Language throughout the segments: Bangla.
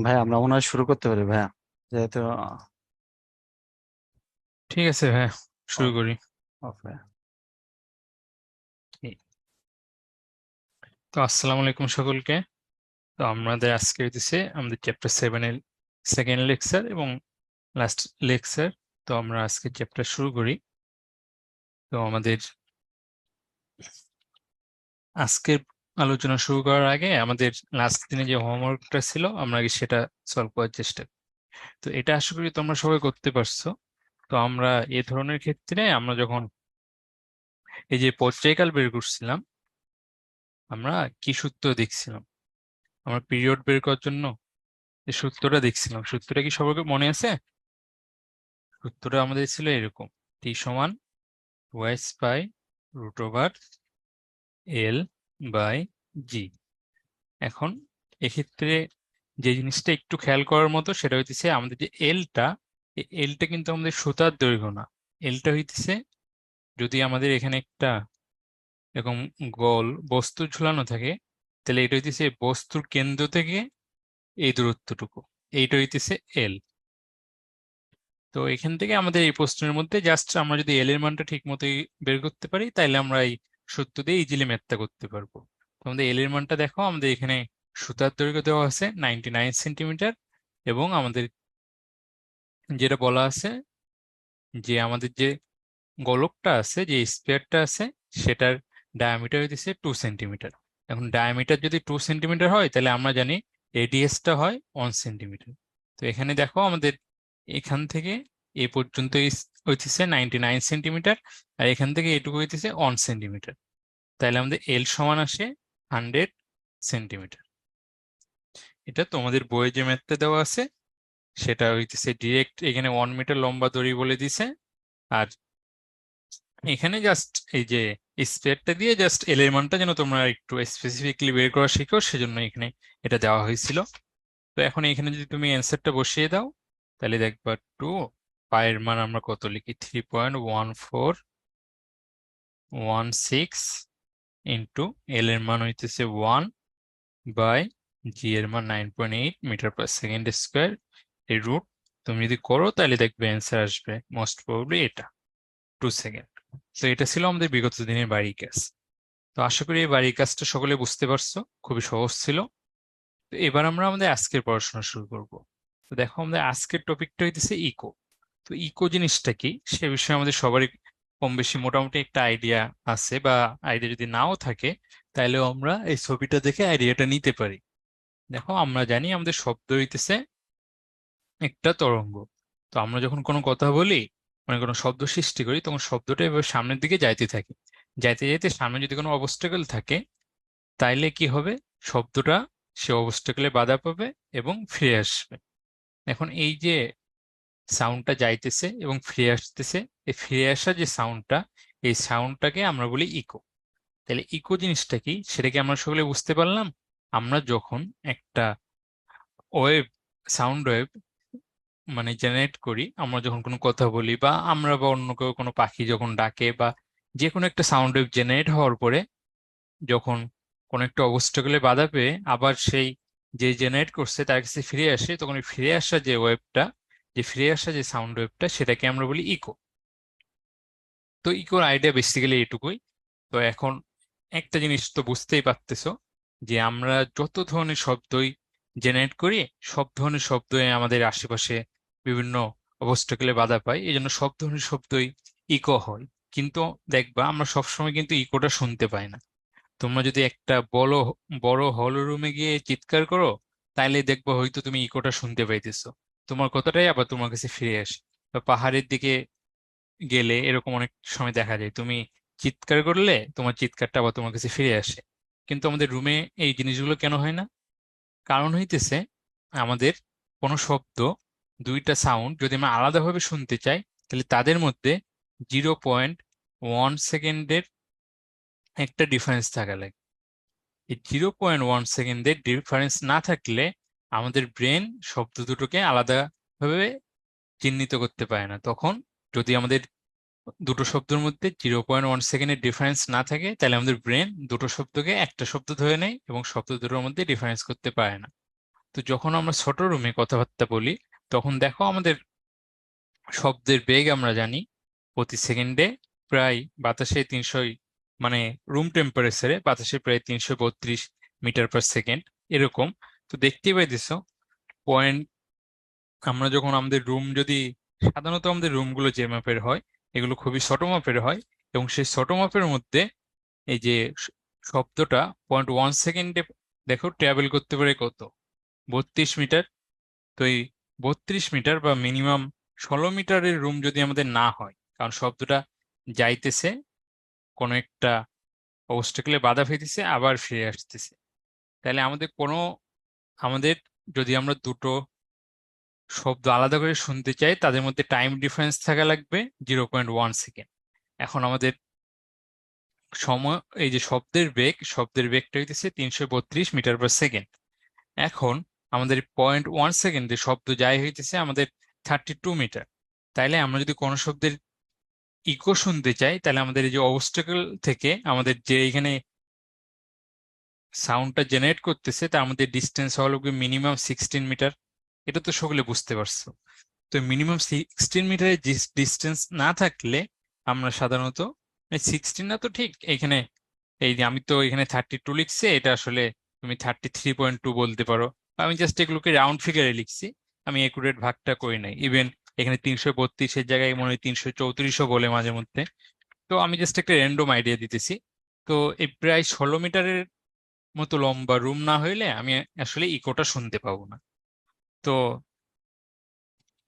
ভাই আমরা মনে হয় শুরু করতে পারি ভাইয়া, যেহেতু ঠিক আছে ভাই, শুরু off করি। off ভাইয়া। তো আসসালামু আলাইকুম সকলকে। তো আমাদের আজকে হইতেছে আমাদের চ্যাপ্টার 7 এর সেকেন্ড লেকচার এবং লাস্ট লেকচার। তো আমরা আজকে চ্যাপ্টার শুরু করি। তো আমাদের আজকের আলোচনা শুরু করার আগে আমাদের লাস্ট দিনে যে হোমওয়ার্কটা ছিল আমরা আগে সেটা সলভ করার চেষ্টা করি। তো এটা আশা করি তোমরা সবাই করতে পারছো। তো আমরা এ ধরনের ক্ষেত্রে আমরা যখন এই যে পর্যায়কাল বের করছিলাম, আমরা কি সূত্র দেখছিলাম? আমরা পিরিয়ড বের করার জন্য যে সূত্রটা দেখছিলাম, সূত্রটা কি সবার মনে আছে? সূত্রটা আমাদের ছিল এরকম: টি সমান ওয়াইস by root over L by G. এখন এক্ষেত্রে যে জিনিসটা একটু খেয়াল করার মতো সেটা হইতেছে আমাদের যে এলটা, এলটা কিন্তু আমাদের সুতার দৈর্ঘ্য না। এলটা হইতেছে, যদি আমাদের এখানে একটা এরকম গোল বস্তু ঝুলানো থাকে, তাহলে এটা হইতেছে বস্তুর কেন্দ্র থেকে এই দূরত্বটুকু, এইটা হইতেছে এল। তো এখান থেকে আমাদের এই প্রশ্নের মধ্যে জাস্ট আমরা যদি এল এর মানটা ঠিক মতোই বের করতে পারি, তাহলে আমরা এই সূত্র দিয়ে ইজিলি ম্যাথটা করতে পারবো। তো আমাদের এল এর মানটা দেখো, আমাদের এখানে সুতার দৈর্ঘ্য দেওয়া আছে 99 সেন্টিমিটার, এবং আমাদের যেটা বলা আছে যে আমাদের যে গোলকটা আছে, যে স্ফিয়ারটা আছে, সেটার ডায়ামিটার হইতেছে 2 সেন্টিমিটার। এখন ডায়ামিটার যদি 2 সেন্টিমিটার হয়, তাহলে আমরা জানি রেডিয়াসটা হয় 1 সেন্টিমিটার। তো এখানে দেখো আমাদের এখান থেকে এ পর্যন্ত হইতেছে 99 সেন্টিমিটার, আর এখান থেকে এটুকু হইতেছে 1 সেন্টিমিটার। তাহলে আমাদের এল সমান আসে 100 সেন্টিমিটার। এটা তোমাদের বইয়ে যে ম্যাথটা দেওয়া আছে সেটা হইতেছে ডিরেক্ট, এখানে 1 মিটার লম্বা দড়ি বলে দিছে। আর এখানে জাস্ট এই যে স্পেয়ারটা দিয়ে জাস্ট এল এর মানটা যেন তোমরা একটু স্পেসিফিকলি বের করা শিখো, সেজন্য এখানে এটা দেওয়া হয়েছিল। তো এখন এখানে যদি তুমি অ্যান্সারটা বসিয়ে দাও, তাহলে দেখবা টু পায়ের মান আমরা কত লিখি, 3.1416 ইন্টু এল এর মান হইতেছে 1 বাই জি এর মান 9.8 মিটার পার সেকেন্ড স্কোয়ার, এই রুট। তুমি যদি করো তাহলে দেখবে অ্যান্সার আসবে মোস্ট প্রবাবলি এটা 2 সেকেন্ড। তো এটা ছিল আমাদের বিগত দিনের বাড়ির কাজ। তো আশা করি এই বাড়ির কাজটা সকলে বুঝতে পারছো, খুবই সহজ ছিল। তো এবার আমরা আমাদের আজকের পড়াশোনা শুরু করব। তো দেখো, আমাদের আজকের টপিকটা হইতেছে ইকো। তো ইকো জিনিসটা কি সে বিষয়ে আমাদের সবারই কম বেশি মোটামুটি একটা আইডিয়া আছে, বা আইডিয়া যদি নাও থাকে তাহলেও আমরা এই ছবিটা দেখে আইডিয়াটা নিতে পারি। দেখো, আমরা জানি আমাদের শব্দ হইতেছে একটা তরঙ্গ। তো আমরা যখন কোনো কথা বলি, মানে কোনো শব্দ সৃষ্টি করি, তখন শব্দটা এবার সামনের দিকে যাইতে থাকে। যাইতে যাইতে সামনে যদি কোনো অবস্টাকেল থাকে, তাইলে কি হবে, শব্দটা সে অবস্টাকেলে বাধা পাবে এবং ফিরে আসবে। এখন এই যে সাউন্ডটা যাইতেছে এবং ফিরে আসতেছে, এই ফিরে আসা যে সাউন্ডটা, এই সাউন্ডটাকে আমরা বলি ইকো। তাহলে ইকো জিনিসটা কি সেটা কি আমরা সকলে বুঝতে পারলাম? আমরা যখন একটা ওয়েভ, সাউন্ড ওয়েভ মানে জেনারেট করি, আমরা যখন কোনো কথা বলি, বা আমরা বা অন্য কেউ কোনো পাখি যখন ডাকে, বা যে কোনো একটা সাউন্ড ওয়েভ জেনারেট হওয়ার পরে যখন কোনো একটা অবস্টাকেলে বাধা পেয়ে আবার সেই যে জেনারেট করছে তার কাছে ফিরে আসে, তখন এই ফিরে আসা যে ওয়েভটা, যে ফিরে আসা যে সাউন্ড ওয়েভটা, সেটাকে আমরা বলি ইকো। তো ইকোর আইডিয়া বেসিক্যালি এটুকুই। তো এখন একটা জিনিস তো বুঝতেই পারতেছো, যে আমরা যত ধরনের শব্দই জেনারেট করি, সব ধরনের শব্দই আমাদের আশেপাশে বিভিন্ন অবস্টাকেলে বাধা পায়, এই জন্য সব ধরনের শব্দই ইকো হয়। কিন্তু দেখবা আমরা সবসময় কিন্তু ইকোটা শুনতে পাই না। তোমরা যদি একটা বড় বড় হল রুমে গিয়ে চিৎকার করো, তাইলে দেখবো হয়তো তুমি ইকোটা শুনতে পাইতেছো, তোমার কথাটাই আবার তোমার কাছে ফিরে আসে। বা পাহাড়ের দিকে গেলে এরকম অনেক সময় দেখা যায়, তুমি চিৎকার করলে তোমার চিৎকারটা আবার তোমার কাছে ফিরে আসে। কিন্তু আমাদের রুমে এই জিনিসগুলো কেন হয় না? কারণ হইতেছে, আমাদের কোনো শব্দ, দুইটা সাউন্ড যদি আমরা আলাদাভাবে শুনতে চাই, তাহলে তাদের মধ্যে 0.1 সেকেন্ডের একটা ডিফারেন্স থাকা লাগে। এই 0.1 সেকেন্ডের ডিফারেন্স না থাকলে আমাদের ব্রেন শব্দ দুটোকে আলাদাভাবে চিহ্নিত করতে পারে না। তখন যদি আমাদের দুটো শব্দের মধ্যে 0.1 সেকেন্ডের ডিফারেন্স না থাকে, তাহলে আমাদের ব্রেন দুটো শব্দকে একটা শব্দ ধরে নেয় এবং শব্দ দুটোর মধ্যে ডিফারেন্স করতে পারে না। তো যখন আমরা ছোট রুমে কথাবার্তা বলি তখন দেখো আমাদের শব্দের বেগ আমরা জানি প্রতি সেকেন্ডে প্রায় বাতাসে 300, মানে রুম টেম্পারেচারে বাতাসে প্রায় 332 মিটার পার সেকেন্ড এরকম। তো দেখতেই পাইতেছো পয়েন্ট, আমরা যখন আমাদের রুম যদি, সাধারণত আমাদের রুমগুলো যে মাপের হয় এগুলো খুবই ছোট মাপের হয়, এবং সেই ছোট মাপের মধ্যে এই যে শব্দটা 0.1 সেকেন্ডে দেখো ট্রাভেল করতে পারে কত, 32 মিটার। তো এই 32 মিটার বা মিনিমাম 16 মিটারের রুম যদি আমাদের না হয়, কারণ শব্দটা যাইতেছে কোনো একটা অবস্টাকেলে বাধা পেতেছে আবার ফিরে আসতেছে, তাহলে আমাদের যদি আমরা দুটো শব্দ আলাদা করে শুনতে চাই তাদের মধ্যে টাইম ডিফারেন্স থাকা লাগবে 0.1 সেকেন্ড। এখন আমাদের সময়, এই যে শব্দের বেগটা হইতেছে 332 মিটার পার সেকেন্ড। এখন আমাদের 0.1 সেকেন্ডে শব্দ যাই হইতেছে আমাদের 32 মিটার। তাইলে আমরা যদি কোনো শব্দের ইকো শুনতে চাই তাহলে আমাদের এই যে অবস্টাকল থেকে আমাদের যে এখানে সাউন্ডটা জেনারেট করতেছে তার মধ্যে ডিস্টেন্স হলো মিনিমাম 16 মিটার। এটা তো সকলে বুঝতে পারছো। তো মিনিমাম 16 মিটারের ডিস্টেন্স না থাকলে আমরা সাধারণত 16 না, তো ঠিক এখানে এই যে আমি তো এখানে 32 লিখছি, এটা আসলে তুমি 33.2 বলতে পারো। আমি জাস্ট এগুলোকে রাউন্ড ফিগারে লিখছি, আমি একুরেট ভাগটা করি নাই। ইভেন এখানে 332-এর জায়গায় মনে হয় 334ও বলে মাঝে মধ্যে। তো আমি জাস্ট একটা র্যান্ডম আইডিয়া দিতেছি। তো এই প্রায় 16 মিটারের মতো লম্বা রুম না হইলে আমি আসলে ইকোটা শুনতে পাবো না। তো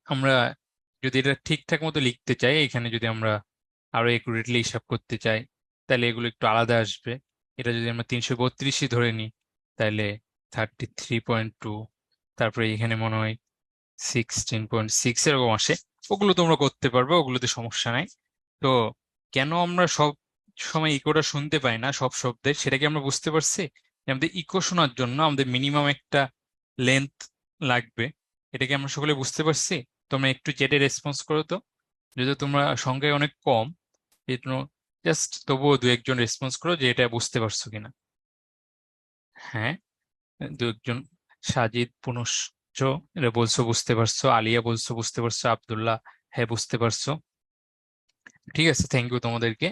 আমরা যদি এটা ঠিকঠাক মতো লিখতে চাই, এখানে যদি আমরা আরো একুরেটলি হিসাব করতে চাই তাহলে এগুলো একটু আলাদা আসবে। এটা যদি আমরা 332ই ধরে নিই তাহলে 33.2, তারপরে এখানে মনে হয় 16.6 এরকম আসে। ওগুলো তোমরা করতে পারবে, ওগুলোতে সমস্যা নাই। তো কেন আমরা সব সময় ইকোটা শুনতে পাই না সব শব্দের, সেটা কি আমরা বুঝতে পারছি? যে আমাদের ইকো শোনার জন্য আমাদের মিনিমাম একটা লেন্থ লাগবে, এটা কি আমরা সকলে বুঝতে পারছি? তোমরা একটু চ্যাটে রেসপন্স করো তো, যদি তোমরা সংখ্যায় অনেক কম, এই জন্য জাস্ট তবুও দু একজন রেসপন্স করো যে এটা বুঝতে পারছো কিনা। হ্যাঁ, দু একজন, সাজিদ, পুনশ্চ, এটা বলছো বুঝতে পারছো, আলিয়া বলছো বুঝতে পারছো, আব্দুল্লাহ হ্যাঁ বুঝতে পারছো। ঠিক আছে, থ্যাংক ইউ তোমাদেরকে।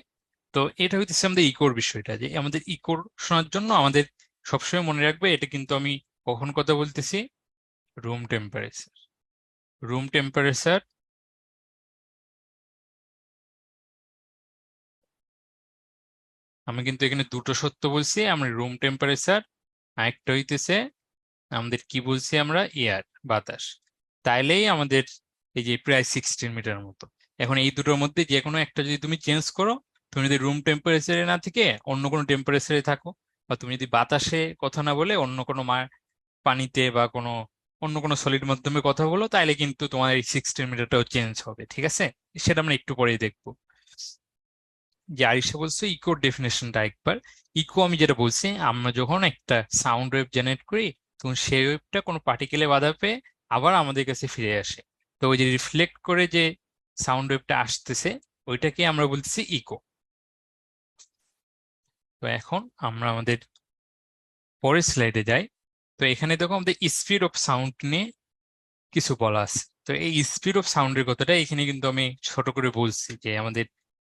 তো এটা হইতেছে আমাদের ইকোর বিষয়টা, যে আমাদের ইকোর শোনার জন্য আমাদের সবসময় মনে রাখবে এটা কিন্তু আমি কখন কথা বলতেছি, রুম টেম্পারেচার। রুম টেম্পারেচার, আমি কিন্তু এখানে দুটো সত্য বলছি, আমরা রুম টেম্পারেচার, আরেকটা হইতেছে আমাদের কি বলছি আমরা, এয়ার, বাতাস। তাইলেই আমাদের এই যে প্রায় 16 মিটার মতো। এখন এই দুটোর মধ্যে যে কোনো একটা যদি তুমি চেঞ্জ করো, তুমি যদি রুম টেম্পারেচারে না থেকে অন্য কোনো টেম্পারেচারে থাকো, বা তুমি যদি বাতাসে কথা না বলে অন্য কোনো পানিতে বা কোনো অন্য কোনো সলিড মাধ্যমে কথা বলো, তাইলে কিন্তু তোমার এই 16 মিটারটাও চেঞ্জ হবে। ঠিক আছে, সেটা আমরা একটু পরেই দেখবো। যে আরিশা বলছে ইকোর ডেফিনেশনটা একবার। ইকো আমি যেটা বলছি, আমরা যখন একটা সাউন্ড ওয়েভ জেনারেট করি তখন সেই ওয়েভটা কোনো পার্টিকেলে বাধা পেয়ে আবার আমাদের কাছে ফিরে আসে। তো ওই যে রিফ্লেক্ট করে যে সাউন্ড ওয়েভটা আসতেছে ওইটাকে আমরা বলতেছি ইকো। তো এখন আমরা আমাদের পরের স্লাইডে যাই। তো এখানে দেখো আমাদের স্পিড অফ সাউন্ড নিয়ে কিছু বলা আছে। তো এই স্পিড অফ সাউন্ডের কথাটা এখানে কিন্তু আমি ছোট করে বলছি যে আমাদের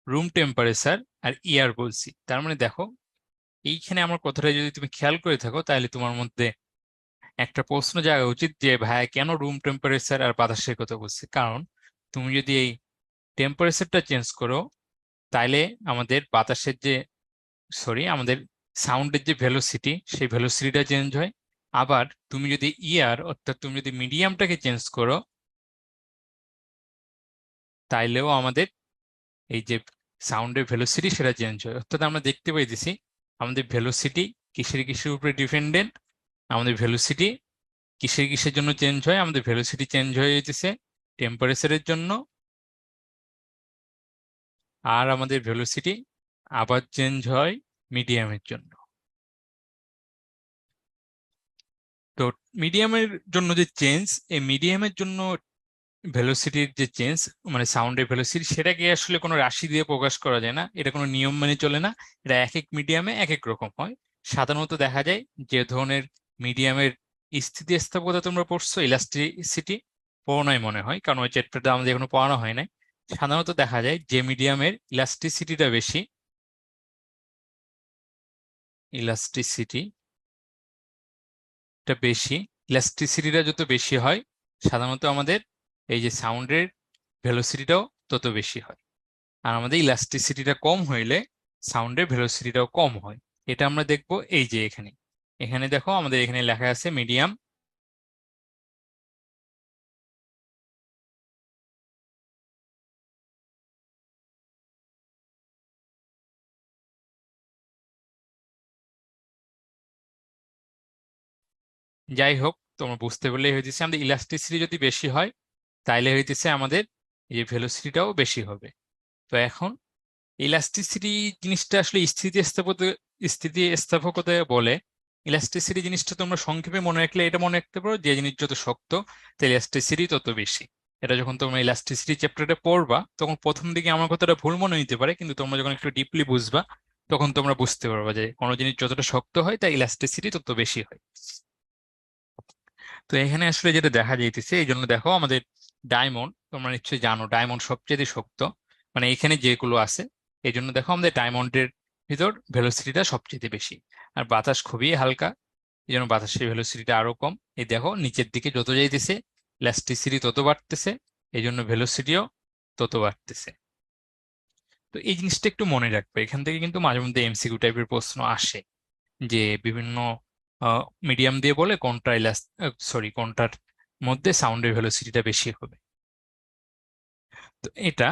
রুম টেম্পারেচার আর ইয়ার বলছি। তার মানে দেখো এইখানে আমার কথাটা যদি তুমি খেয়াল করে থাকো তাহলে তোমার মধ্যে একটা প্রশ্ন জাগা উচিত যে ভাইয়া কেন রুম টেম্পারেচার আর বাতাসের কথা বলছে। কারণ তুমি যদি এই টেম্পারেচারটা চেঞ্জ করো তাইলে আমাদের বাতাসের যে, সরি, আমাদের সাউন্ডের যে ভেলোসিটি সেই ভেলোসিটিটা চেঞ্জ হয়। আবার তুমি যদি ইয়ার অর্থাৎ তুমি যদি মিডিয়ামটাকে চেঞ্জ করো তাইলেও আমাদের এই যে সাউন্ডের ভেলোসিটি সেটা চেঞ্জ হয়। অর্থাৎ আমরা দেখতে পাইতেছি আমাদের ভেলোসিটি কিসের উপরে ডিপেন্ডেন্ট, আমাদের ভেলোসিটি কিসের জন্য চেঞ্জ হয়, আমাদের ভেলোসিটি চেঞ্জ হয়ে যেতেছে টেম্পারেচারের জন্য, আর আমাদের ভেলোসিটি আবার চেঞ্জ হয় মিডিয়ামের জন্য। তো মিডিয়ামের জন্য যে চেঞ্জ, এই মিডিয়ামের জন্য ভেলোসিটির যে চেঞ্জ, মানে সাউন্ডের ভেলোসিটি, সেটাকে আসলে কোনো রাশি দিয়ে প্রকাশ করা যায় না, এটা কোনো নিয়ম মেনে চলে না। এটা এক এক মিডিয়ামে এক এক রকম হয়। সাধারণত দেখা যায় যে ধরনের মিডিয়ামের স্থিতিস্থাপকতা তোমরা পড়ছো, ইলাস্টিসিটি পড়ো নাই মনে হয়, কারণ ওই চ্যাপ্টারটা আমাদের এখনো পড়ানো হয় নাই। সাধারণত দেখা যায় যে মিডিয়ামের ইলাস্টিসিটিটা বেশি, ইলাস্টিসিটিটা যত বেশি হয়, সাধারণত আমাদের এই যে সাউন্ডের ভেলোসিটিটাও তত বেশি হয়। আর আমাদের ইলাস্টিসিটিটা কম হইলে সাউন্ডের ভেলোসিটিটাও কম হয়। এটা আমরা দেখবো এই যে এখানে, এখানে দেখো আমাদের এখানে লেখা আছে মিডিয়াম, যাই হোক তোমরা বুঝতে পারলেই হইতেছে আমাদের ইলাস্টিসিটি যদি বেশি হয় তাইলে হইতেছে আমাদের এই যে ভেলোসিটিটাও বেশি হবে। তো এখন ইলাস্টিসিটি জিনিসটা আসলে স্থিতিস্থাপকতা বলে। ইলাস্টিসিটি জিনিসটা তোমরা সংক্ষেপে মনে রাখলে এটা মনে রাখতে পারো, যে জিনিস যত শক্ত তাই ইলাস্টিসিটি তত বেশি। এটা যখন তোমরা ইলাস্টিসিটি চ্যাপ্টারে পড়বা তখন প্রথম দিকে আমার কথাটা ভুল মনে হইতে পারে, কিন্তু তোমরা যখন একটু ডিপলি বুঝবা তখন তোমরা বুঝতে পারবা যে কোনো জিনিস যতটা শক্ত হয় তাই ইলাস্টিসিটি তত বেশি হয়। তো এখানে আসলে যেটা দেখা যাইতেছে, এই জন্য দেখো আমাদের ডায়মন্ড, তোমরা নিশ্চয়ই জানো ডায়মন্ড সবচেয়ে শক্ত, মানে এখানে যেগুলো আছে, এই জন্য দেখো আমাদের ডায়মন্ডের ভিতর ভেলোসিটিটা সবচেয়ে বেশি। আর বাতাস খুবই হালকা, এই জন্য বাতাসের ভেলোসিটিটা আরো কম। এই দেখো নিচের দিকে যত যাইতেছে ইলাস্টিসিটি তত বাড়তেছে, এই জন্য ভেলোসিটিও তত বাড়তেছে। তো এই জিনিসটা একটু মনে রাখবে, এখান থেকে কিন্তু মাঝে মধ্যে এমসিকিউ টাইপের প্রশ্ন আসে, যে বিভিন্ন মিডিয়াম দিয়ে বলে কোনটা কোনটার মধ্যে সাউন্ডের ভেলোসিটিটা বেশি হবে। তো এটা,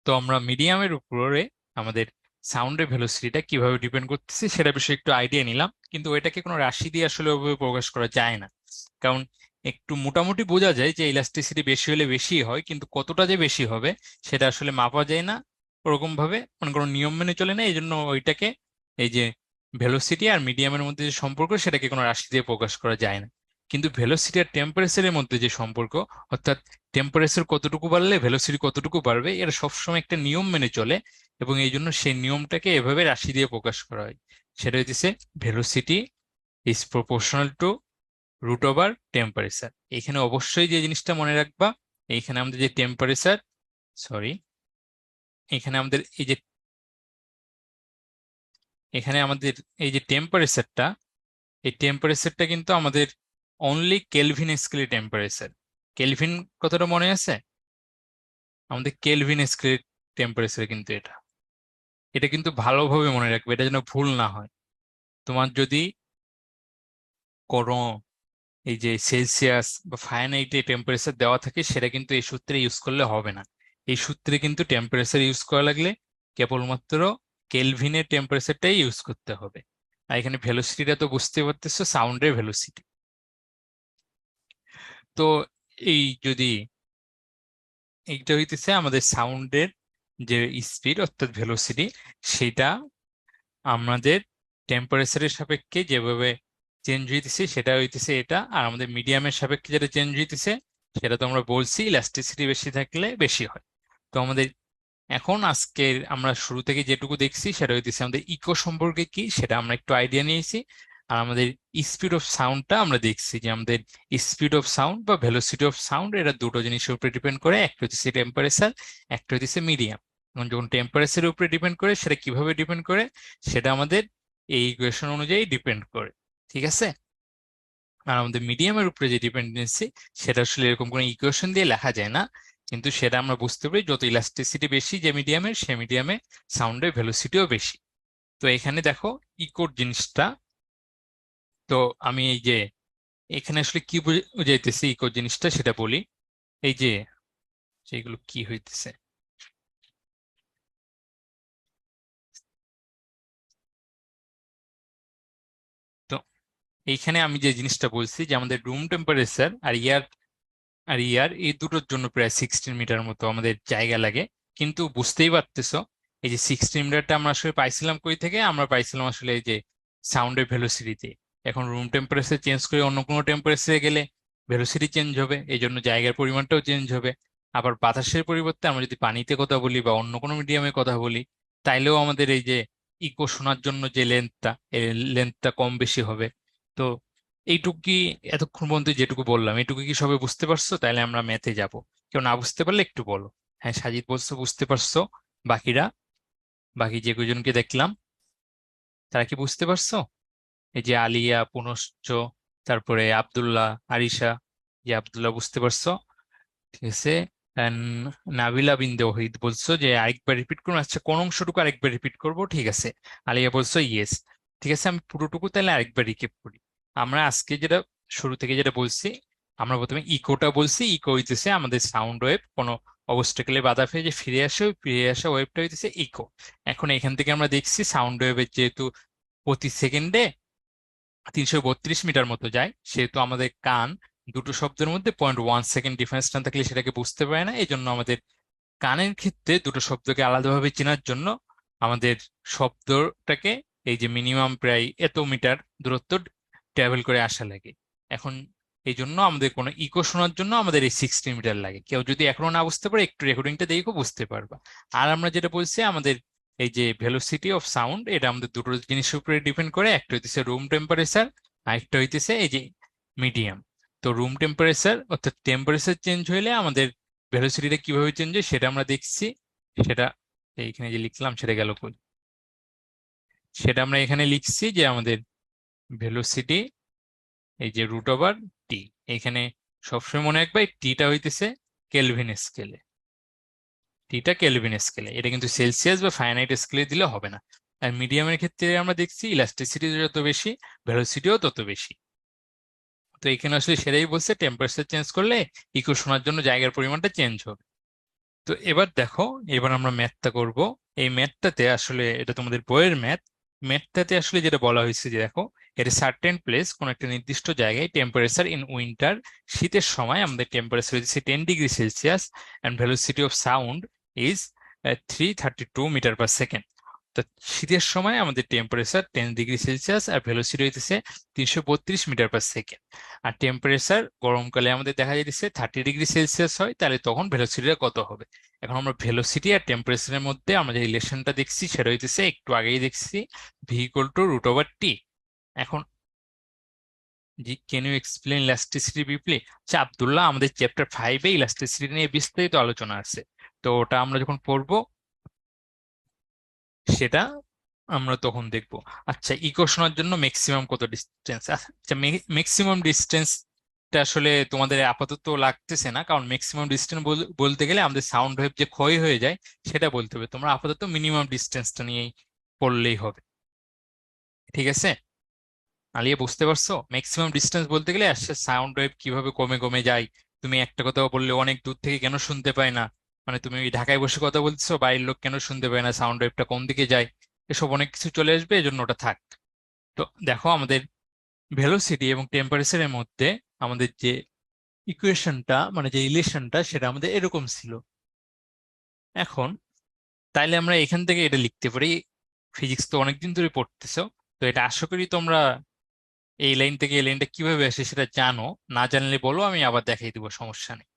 তো আমরা মিডিয়ামের উপরে আমাদের সাউন্ডের ভেলোসিটিটা কিভাবে ডিপেন্ড করতেছে সেটা বিষয়ে একটু আইডিয়া নিলাম, কিন্তু এটাকে কোনো রাশি দিয়ে আসলে ওইভাবে প্রকাশ করা যায় না। কারণ একটু মোটামুটি বোঝা যায় যে ইলাস্টিসিটি বেশি হলে বেশি হয়, কিন্তু কতটা যে বেশি হবে সেটা আসলে মাপা যায় না ওরকম ভাবে, মানে কোনো নিয়ম মেনে চলে না। এই জন্য ওইটাকে, এই যে ভেলোসিটি আর মিডিয়ামের মধ্যে যে সম্পর্ক সেটাকে কোনো রাশি দিয়ে প্রকাশ করা যায় না। কিন্তু ভেলোসিটি আর টেম্পারেচারের মধ্যে যে সম্পর্ক, অর্থাৎ টেম্পারেচার কতটুকু বাড়লে ভেলোসিটি কতটুকু বাড়বে, এটা সবসময় একটা নিয়ম মেনে চলে, এবং এই জন্য সেই নিয়মটাকে এভাবে রাশি দিয়ে প্রকাশ করা হয়। সেটা হচ্ছে velocity is proportional to root over temperature. এখানে অবশ্যই যে জিনিসটা মনে রাখবা, এইখানে আমাদের যে টেম্পারেচার, সরি, এখানে আমাদের এই যে, এখানে আমাদের এই যে টেম্পারেচারটা, এই টেম্পারেচারটা কিন্তু আমাদের অনলি কেলভিন স্কেলে টেম্পারেচার। কেলভিন কথাটা মনে আছে? আমাদের কেলভিন স্কেলের টেম্পারেচার কিন্তু এটা, এটা কিন্তু ভালোভাবে মনে রাখবে, এটা যেন ভুল না হয়। তোমার যদি কোনো এই যে সেলসিয়াস বা ফারেনহাইটে টেম্পারেচার দেওয়া থাকে সেটা কিন্তু এই সূত্রে ইউজ করলে হবে না। এই সূত্রে কিন্তু টেম্পারেচার ইউজ করা লাগলে কেবলমাত্র কেলভিনের টেম্পারেচারটাই ইউজ করতে হবে। আর এখানে ভেলোসিটিটা তো বুঝতে পারতেছো, সাউন্ডের ভেলোসিটি। তো এই যদি এইটা হইতেছে আমাদের সাউন্ডের যে স্পিড অর্থাৎ ভেলোসিটি, সেটা আমাদের টেম্পারেচারের সাপেক্ষে যেভাবে চেঞ্জ হইতেছে সেটা হইতেছে এটা, আর আমাদের মিডিয়ামের সাপেক্ষে যেটা চেঞ্জ হইতেছে সেটা তো আমরা বলছি ইলাস্টিসিটি বেশি থাকলে বেশি হয়। তো আমাদের এখন আজকের আমরা শুরু থেকে যেটুকু দেখছি সেটা হইতেছে আমাদের ইকো সম্পর্কে কি সেটা আমরা একটু আইডিয়া নিয়েছি। আর আমাদের স্পিড অফ সাউন্ডটা আমরা দেখছি, যে আমাদের স্পিড অফ সাউন্ড বা ভেলোসিটি অফ সাউন্ড এটা দুটো জিনিসের উপরে ডিপেন্ড করে, একটা হচ্ছে টেম্পারেচার, একটা হচ্ছে মিডিয়াম। এখন যখন টেম্পারেচারের উপরে ডিপেন্ড করে সেটা কিভাবে ডিপেন্ড করে, সেটা আমাদের এই ইকুয়েশন অনুযায়ী ডিপেন্ড করে, ঠিক আছে? আর আমাদের মিডিয়ামের উপরে যে ডিপেন্ডেন্সি সেটা আসলে এরকম কোনো ইকুয়েশন দিয়ে লেখা যায় না, কিন্তু সেটা আমরা বুঝতে পারি যত ইলাস্টিসিটি বেশি যে মিডিয়ামের, সে মিডিয়ামে সাউন্ডের ভেলোসিটিও বেশি। তো এখানে দেখো ইকোর জিনিসটা, তো আমি এই যে এখানে আসলে কি বুঝাইতেছি ইকো জিনিসটা সেটা বলি। এই যে সেগুলো কি হইতেছে, তো এইখানে আমি যে জিনিসটা বলছি যে আমাদের রুম টেম্পারেচার আর ইয়ার এই দুটোর জন্য প্রায় 16 মিটার মতো আমাদের জায়গা লাগে। কিন্তু বুঝতেই পারতেছো এই যে 16 মিটারটা আমরা আসলে পাইছিলাম কই থেকে, আমরা পাইছিলাম আসলে এই যে সাউন্ডের ভেলোসিটিতে। এখন রুম টেম্পারেচার চেঞ্জ করে অন্য কোনো টেম্পারেচারে গেলে ভেলোসিটি চেঞ্জ হবে, এই জন্য জায়গার পরিমাণটাও চেঞ্জ হবে। আবার বাতাসের পরিবর্তে আমরা যদি পানিতে কথা বলি বা অন্য কোনো মিডিয়ামে কথা বলি, তাইলেও আমাদের এই যে ইকো শোনার জন্য যে লেন্থটা, এই লেন্থটা কম বেশি হবে। তো এইটুকু কি এতক্ষণ পর্যন্ত যেটুকু বললাম এইটুকু কি সবাই বুঝতে পারছো? তাহলে আমরা ম্যাথে যাব। কেউ না বুঝতে পারলে একটু বলো। হ্যাঁ, সাজিদ বলছো বুঝতে পারছো। বাকিরা, বাকি যে কয়জনকে দেখলাম তারা কি বুঝতে পারছো? এই যে আলিয়া, পুনশ্চ, তারপরে আব্দুল্লাহ, আরিশা, যে আব্দুল্লাহ বুঝতে পারছো? ঠিক আছে। And নাবিলা বিন ওহিদ বলছো যে আরেকবার রিপিট করবো। আচ্ছা, কোন অংশটুকু আরেকবার রিপিট করবো? ঠিক আছে। আলিয়া বলছো ইয়েস। ঠিক আছে, আমি পুরোটুকু তাহলে আরেকবার রিকেপ করি। আমরা আজকে যেটা শুরু থেকে যেটা বলছি, আমরা প্রথমে ইকোটা বলছি। ইকো হইতেছে আমাদের সাউন্ড ওয়েভ কোনো অবস্টাকেলে বাধা পেয়ে যে ফিরে আসে, ওই ফিরে আসা ওয়েভটা হইতেছে ইকো। এখন এখান থেকে আমরা দেখছি সাউন্ড ওয়েভের যেহেতু প্রতি সেকেন্ডে 332 মিটার মতো যায়, সেহেতু আমাদের কান দুটো শব্দের মধ্যে 0.1 সেকেন্ড ডিফারেন্স না থাকলে সেটাকে বুঝতে পারে না। এই জন্য আমাদের কানের ক্ষেত্রে দুটো শব্দকে আলাদাভাবে চেনার জন্য আমাদের শব্দটাকে এই যে মিনিমাম প্রায় এত মিটার দূরত্ব ট্রাভেল করে আসা লাগে। এখন এই জন্য আমাদের কোনো ইকো শোনার জন্য আমাদের এই 60 মিটার লাগে। কেউ যদি এখনো না বুঝতে পারে, একটু রেকর্ডিংটা দেখো বুঝতে পারবা। আর আমরা যেটা বলছি, আমাদের এই যে ভেলোসিটি অফ সাউন্ড, এটা আমাদের দুটো জিনিসের উপরে ডিপেন্ড করে। একটা হইতেছে রুম টেম্পারেচার, আর একটা হইতেছে এই যে মিডিয়াম। তো রুম টেম্পারেচার অর্থাৎ টেম্পারেচার চেঞ্জ হইলে আমাদের ভেলোসিটিটা কিভাবে চেঞ্জ হয় সেটা আমরা দেখছি। সেটা এইখানে যে লিখলাম সেটা গেল কই? সেটা আমরা এখানে লিখছি যে আমাদের ভেলোসিটি এই যে রুট ওভার টি। এখানে সবসময় মনে রাখবে টিটা হইতেছে কেলভিন স্কেলে। টিটা কেলভিন স্কেলে, এটা কিন্তু সেলসিয়াস বা ফারেনহাইট স্কেলে দিলে হবে না। আর মিডিয়ামের ক্ষেত্রে আমরা দেখছি ইলাস্টিসিটি যত বেশি, ভেলোসিটিও তত বেশি। তো এখানে আসলে সেটাই বলছে, টেম্পারেচার চেঞ্জ করলে ইকো শোনার জন্য জায়গার পরিমাণটা চেঞ্জ হবে। তো এবার দেখো, এবার আমরা ম্যাথটা করব। এই ম্যাথটাতে আসলে এটা তোমাদের বইয়ের ম্যাথ। ম্যাথটাতে আসলে যেটা বলা হয়েছে যে দেখো, এর সার্টেন প্লেস, কোন একটা নির্দিষ্ট জায়গায় টেম্পারেচার ইন উইন্টার, শীতের সময় আমাদের টেম্পারেচার হচ্ছে 10 degree Celsius, and velocity of sound is 332 metre per second. তো শীতের সময় আমাদের টেম্পারেচার 10 ডিগ্রি সেলসিয়াস আর ভেলোসিটি হইতেছে 332 মিটার পার সেকেন্ড। আর টেম্পারেচার গরমকালে আমাদের দেখা যাইতেছে 30 ডিগ্রি সেলসিয়াস হয়, তাহলে তখন ভেলোসিটিটা কত হবে? এখন আমরা ভেলোসিটি আর টেম্পারেচারের মধ্যে আমরা যে রিলেশনটা দেখছি সেটা হইতেছে একটু আগেই দেখছি, V equal to root over T. এখন জি, can you explain elasticity briefly? আচ্ছা আব্দুল্লাহ, আমাদের চ্যাপ্টার 5-এ ইলাস্টিসিটি নিয়ে বিস্তারিত আলোচনা আছে। তো ওটা আমরা যখন পড়বো সেটা আমরা তখন দেখবো। আচ্ছা, ইকুয়েশনের জন্য ম্যাক্সিমাম কত ডিস্টেন্স? আচ্ছা, ম্যাক্সিমাম ডিস্টেন্সটা আসলে তোমাদের আপাতত লাগতেছে না, কারণ ম্যাক্সিমাম ডিস্টেন্স বলতে গেলে আমাদের সাউন্ড ওয়েভ যে ক্ষয় হয়ে যায় সেটা বলতে হবে। তোমরা আপাতত মিনিমাম ডিস্টেন্সটা নিয়েই পড়লেই হবে। ঠিক আছে, আলিয়া বুঝতে পারছো? ম্যাক্সিমাম ডিস্টেন্স বলতে গেলে আসলে সাউন্ড ওয়েভ কিভাবে কমে কমে যায়। তুমি একটা কথা বললে অনেক দূর থেকে কেন শুনতে পায় না, মানে তুমি ওই ঢাকায় বসে কথা বলছো, বাইরের লোক কেন শুনতে পায় না, সাউন্ড ওয়েভটা কোন দিকে যায়, এসব অনেক কিছু চলে আসবে, এজন্য ওটা থাক। তো দেখো, আমাদের ভেলোসিটি এবং টেম্পারেচারের মধ্যে আমাদের যে ইকুয়েশনটা, মানে যে রিলেশনটা, সেটা আমাদের এরকম ছিল। এখন তাইলে আমরা এখান থেকে এটা লিখতে পারি। ফিজিক্স তো অনেকদিন ধরে পড়তেছো, তো এটা আশা করি তোমরা এই লাইন থেকে এই লাইনটা কিভাবে আসে সেটা জানো। না জানলে বলো, আমি আবার দেখাই দিব, সমস্যা নেই।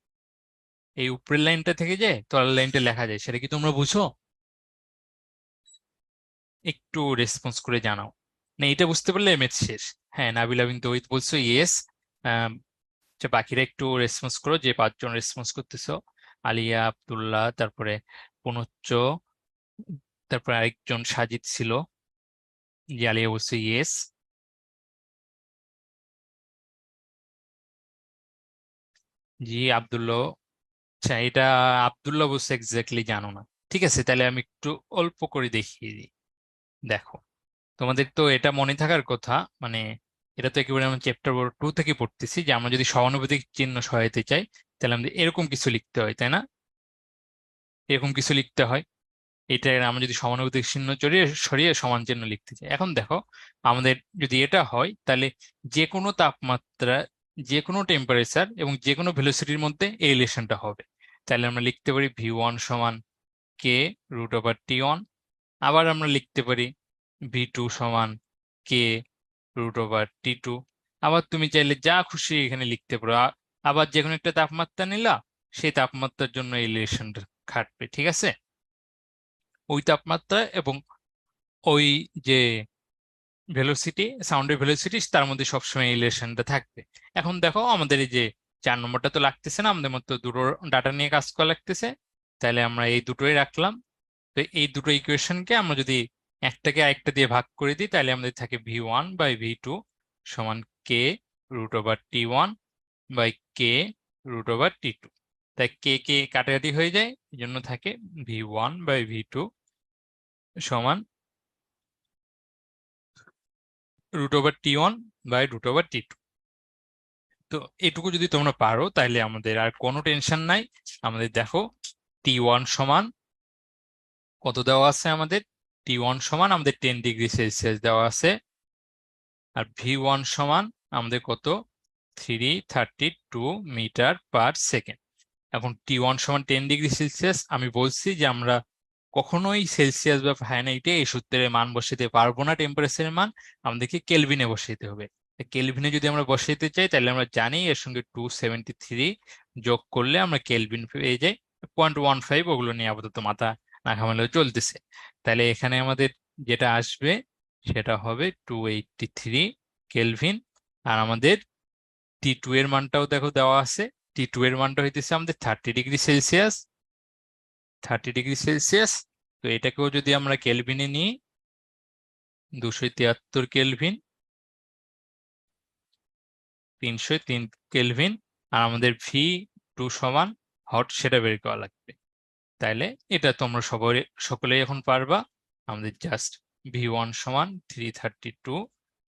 এই উপরের লাইনটা থেকে যে তলের লাইনটা লেখা যায়, সেটা কি তোমরা বুঝো? একটু রেসপন্স করে জানাও। না, এটা বুঝতে পারলে ম্যাথ শেষ। হ্যাঁ, নাবিলা বিনতে ওই বলছো ইয়েস। আচ্ছা, বাকিরা একটু রেসপন্স করো, যে 5 জন রেসপন্স করতেছো। আলিয়া, আব্দুল্লাহ, তারপরে পুনচ্চ, তারপরে আরেকজন সাজিদ ছিল। যে আলিয়া বলছে ইয়েস। জি, আব্দুল্লাহ। আচ্ছা, এটা আব্দুল্লাহ বলছে এক্স্যাক্টলি জানো না। ঠিক আছে, তাহলে আমি একটু অল্প করে দেখিয়ে দিই। দেখো, তোমাদের তো এটা মনে থাকার কথা, মানে এটা তো একেবারে আমরা চ্যাপ্টার 2 থেকে পড়তেছি যে আমরা যদি সহানুভূতিক চিহ্ন সহায়তা চাই, তাহলে আমাদের এরকম কিছু লিখতে হয়, তাই না? এরকম কিছু লিখতে হয়। এটা আমরা যদি সমানুপাতিক চিহ্ন সরিয়ে সরিয়ে সমান চিহ্ন লিখতে চাই। এখন দেখো, আমাদের যদি এটা হয়, তাহলে যে কোনো তাপমাত্রা, যে কোনো টেম্পারেচার এবং যে কোনো ভেলোসিটির মধ্যে এই রিলেশনটা হবে। তাহলে আমরা লিখতে পারি ভি 1 সমান কে রুট ওভার টি 1। আবার আমরা লিখতে পারি ভি 2 সমান কে রুট ওভার টি 2। আবার তুমি চাইলে যা খুশি এখানে লিখতে পারো। আবার যে কোনো একটা তাপমাত্রা নিলা, সেই তাপমাত্রার জন্য এই রিলেশনটা খাটবে। ঠিক আছে, ওই তাপমাত্রা এবং ওই যে ভেলোসিটি, সাউন্ডের ভেলোসিটি, তার মধ্যে সবসময় রিলেশনটা থাকবে। এখন দেখো আমাদের এই যে 4 নম্বরটা তো লাগতেছে না, আমাদের মতো দুটো ডাটা নিয়ে কাজ করা লাগতেছে, তাহলে আমরা এই দুটোই রাখলাম। তো এই দুটো ইকুয়েশনকে আমরা যদি একটাকে আরেকটা দিয়ে ভাগ করে দিই, তাহলে আমাদের থাকে v1/v2 সমান কে √T1 বাই কে √T2। তাই কে কে কাটাকাটি হয়ে যায়, এই জন্য থাকে v1/v2 সমান √T1 বাই √T2। তো এটুকু যদি তোমরা পারো তাহলে আমাদের আর কোনো টেনশন নাই। আমাদের দেখো T1 সমান কত দেওয়া আছে, আমাদের T1 সমান আমাদের 10 ডিগ্রি সেলসিয়াস দেওয়া আছে, আর V1 সমান আমাদের কত 332 মিটার পার সেকেন্ড। এখন T1 সমান 10 ডিগ্রি সেলসিয়াস, আমি বলছি যে আমরা কখনোই সেলসিয়াস বা ফারেনহাইটে এই সূত্রের মান বসাতে পারবো না, টেম্পারেচারের মান আমাদেরকে কেলভিনে বসাইতে হবে। কেলভিনে যদি আমরা বসাইতে চাই তাহলে আমরা জানি এর সঙ্গে 273 যোগ করলে আমরা কেলভিন পেয়ে যাই। 0.15 ওগুলো নিয়ে আপাতত মাথা না ঘামালেও চলতেছে। তাহলে এখানে আমাদের যেটা আসবে সেটা হবে 283 কেলভিন। আর আমাদের T2 এর মানটাও দেখো দেওয়া আছে, T2 এর মানটা হইতেছে আমাদের 30 ডিগ্রি সেলসিয়াস। 30 ডিগ্রি সেলসিয়াস, তো এটাকেও যদি আমরা কেলভিনে নিই 273 কেলভিন, 303 কেলভিন, আর আমাদের V2 সমান হট সেটা বের করা লাগবে। তাইলে এটা তোমরা সকলেই এখন পারবা। আমাদের জাস্ট V1 সমান 332,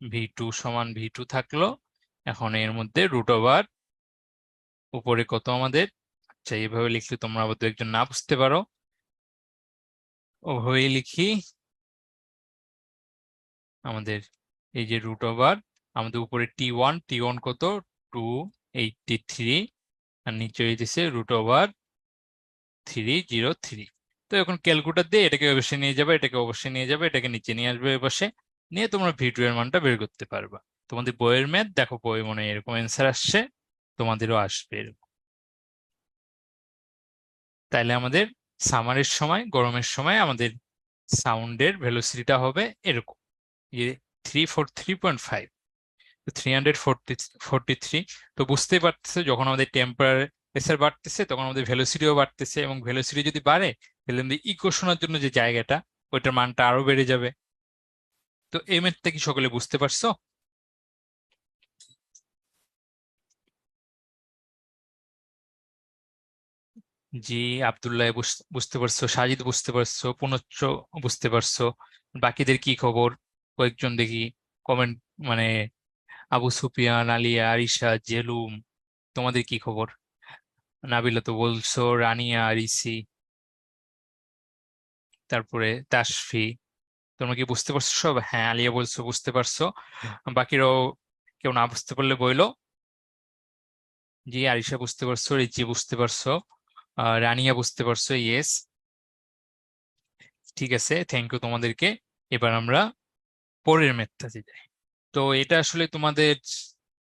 V2 সমান V2 থাকলো। এখন এর মধ্যে √, উপরে কত আমাদের, আচ্ছা এইভাবে লিখলে তোমরা আবার দু একজন না বুঝতে পারো, ওভাবেই লিখি। আমাদের এই যে √, আমাদের উপরে T1 কত 283, আর নিচে হইতেছে √303। তো এখন ক্যালকুলেটর দিয়ে এটাকে অবশ্যই নিয়ে যাবে, এটাকে অবশ্যই নিয়ে যাবে, এটাকে নিচে নিয়ে আসবে বসে, নিয়ে তোমরা V2 এর মানটা বের করতে পারবা। তোমাদের বইয়ের ম্যাথ দেখো, বই মনে হয় এরকম অ্যান্সার আসছে, তোমাদেরও আসবে এরকম। তাইলে আমাদের সামারের সময়, গরমের সময় আমাদের সাউন্ডের ভেলোসিটিটা হবে এরকম, যে 343.5, 343। তো বুঝতেই পারতেছে যখন আমাদের টেম্পারেচার বাড়তেছে তখন আমাদের ভেলোসিটিও বাড়তেছে, এবং ভেলোসিটি যদি বাড়ে তাহলে আমাদের ইকুয়েশনের জন্য যে জায়গাটা ওইটার মানটা আরো বেড়ে যাবে। তো এই ম্যাথটা কি সকলে বুঝতে পারছো? জি, আব্দুল্লাহ বুঝতে পারছো, সাজিদ বুঝতে পারছো, পুনচ্চ বুঝতে পারছো, বাকিদের কি খবর কয়েকজন দেখি কমেন্ট, মানে আবু সুফিয়ান, আলিয়া, আরিশা, জেলুম, তোমাদের কি খবর? নাবিলা তো বলছো, রানিয়া, রিসি, তারপরে তাসফি, তোমরা কি বুঝতে পারছো সব? হ্যাঁ, আলিয়া বলছো বুঝতে পারছো, বাকিরাও কেউ না বুঝতে পারলে বইলো। জি, আরিশা বুঝতে পারছো, রিচি বুঝতে পারছো, রানিয়া বুঝতে পারছো, ইয়েস, ঠিক আছে, থ্যাংক ইউ তোমাদেরকে। এবার আমরা পরের ম্যাথটাতে যাই। তো এটা আসলে তোমাদের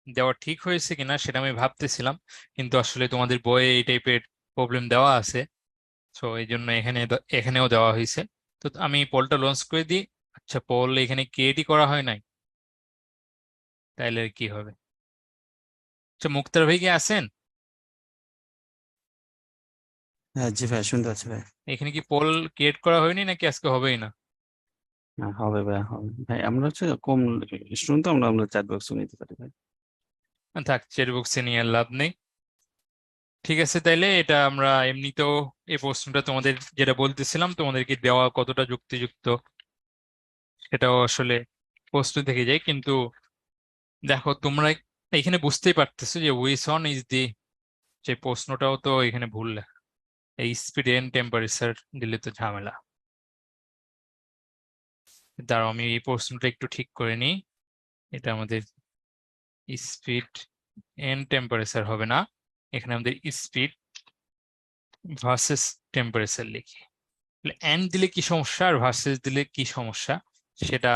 দেওয়া ঠিক হয়েছে কিনা সেটা আমি ভাবতেছিলাম, কিন্তু আসলে তোমাদের বইয়ে এই টাইপের প্রবলেম দেওয়া আছে, তো এই জন্য এখানেও দেওয়া হয়েছে। তো আমি পোলটা লঞ্চ করে দিই। আচ্ছা, পোল এখানে ক্রিয়েটই করা হয় নাই, তাইলে আর কি হবে? আচ্ছা, মুক্তার ভাই কি আছেন? হ্যাঁ জি ভাই, শুনতে পাচ্ছি ভাই। এখানে কি পোল ক্রিয়েট করা হয়নি নাকি আজকে হবেই না? হ্যাঁ, হবে ভাই, হবে ভাই। আমরা হচ্ছে কম স্টুডেন্ট, তো আমরা আমরা চ্যাট বক্স নিতে পারি ভাই। থাক, চেট বক্সে নিয়ে আর লাভ নেই। ঠিক আছে, তাইলে এটা আমরা এমনিতেও এই প্রশ্নটা তোমাদের যেটা বলতেছিলাম তোমাদেরকে দেওয়া কতটা যুক্তিযুক্ত সেটাও আসলে প্রশ্ন থেকে যায়, কিন্তু দেখো তোমরা এখানে বুঝতেই পারতেছো যে উইসন ইজ দি, যে প্রশ্নটাও তো এখানে ভুল লেখা। এই স্পিড এন্ড টেম্পারেচার দিলে তো ঝামেলা। দাঁড়াও আমি এই প্রশ্নটা একটু ঠিক করে নিই। এটা আমাদের স্পিড এন্ড টেম্পারেচার হবে না, এখানে আমাদের স্পিড ভার্সেস টেম্পারেচার লিখি। এন্ড দিলে কি সমস্যা আর ভার্সেস দিলে কি সমস্যা সেটা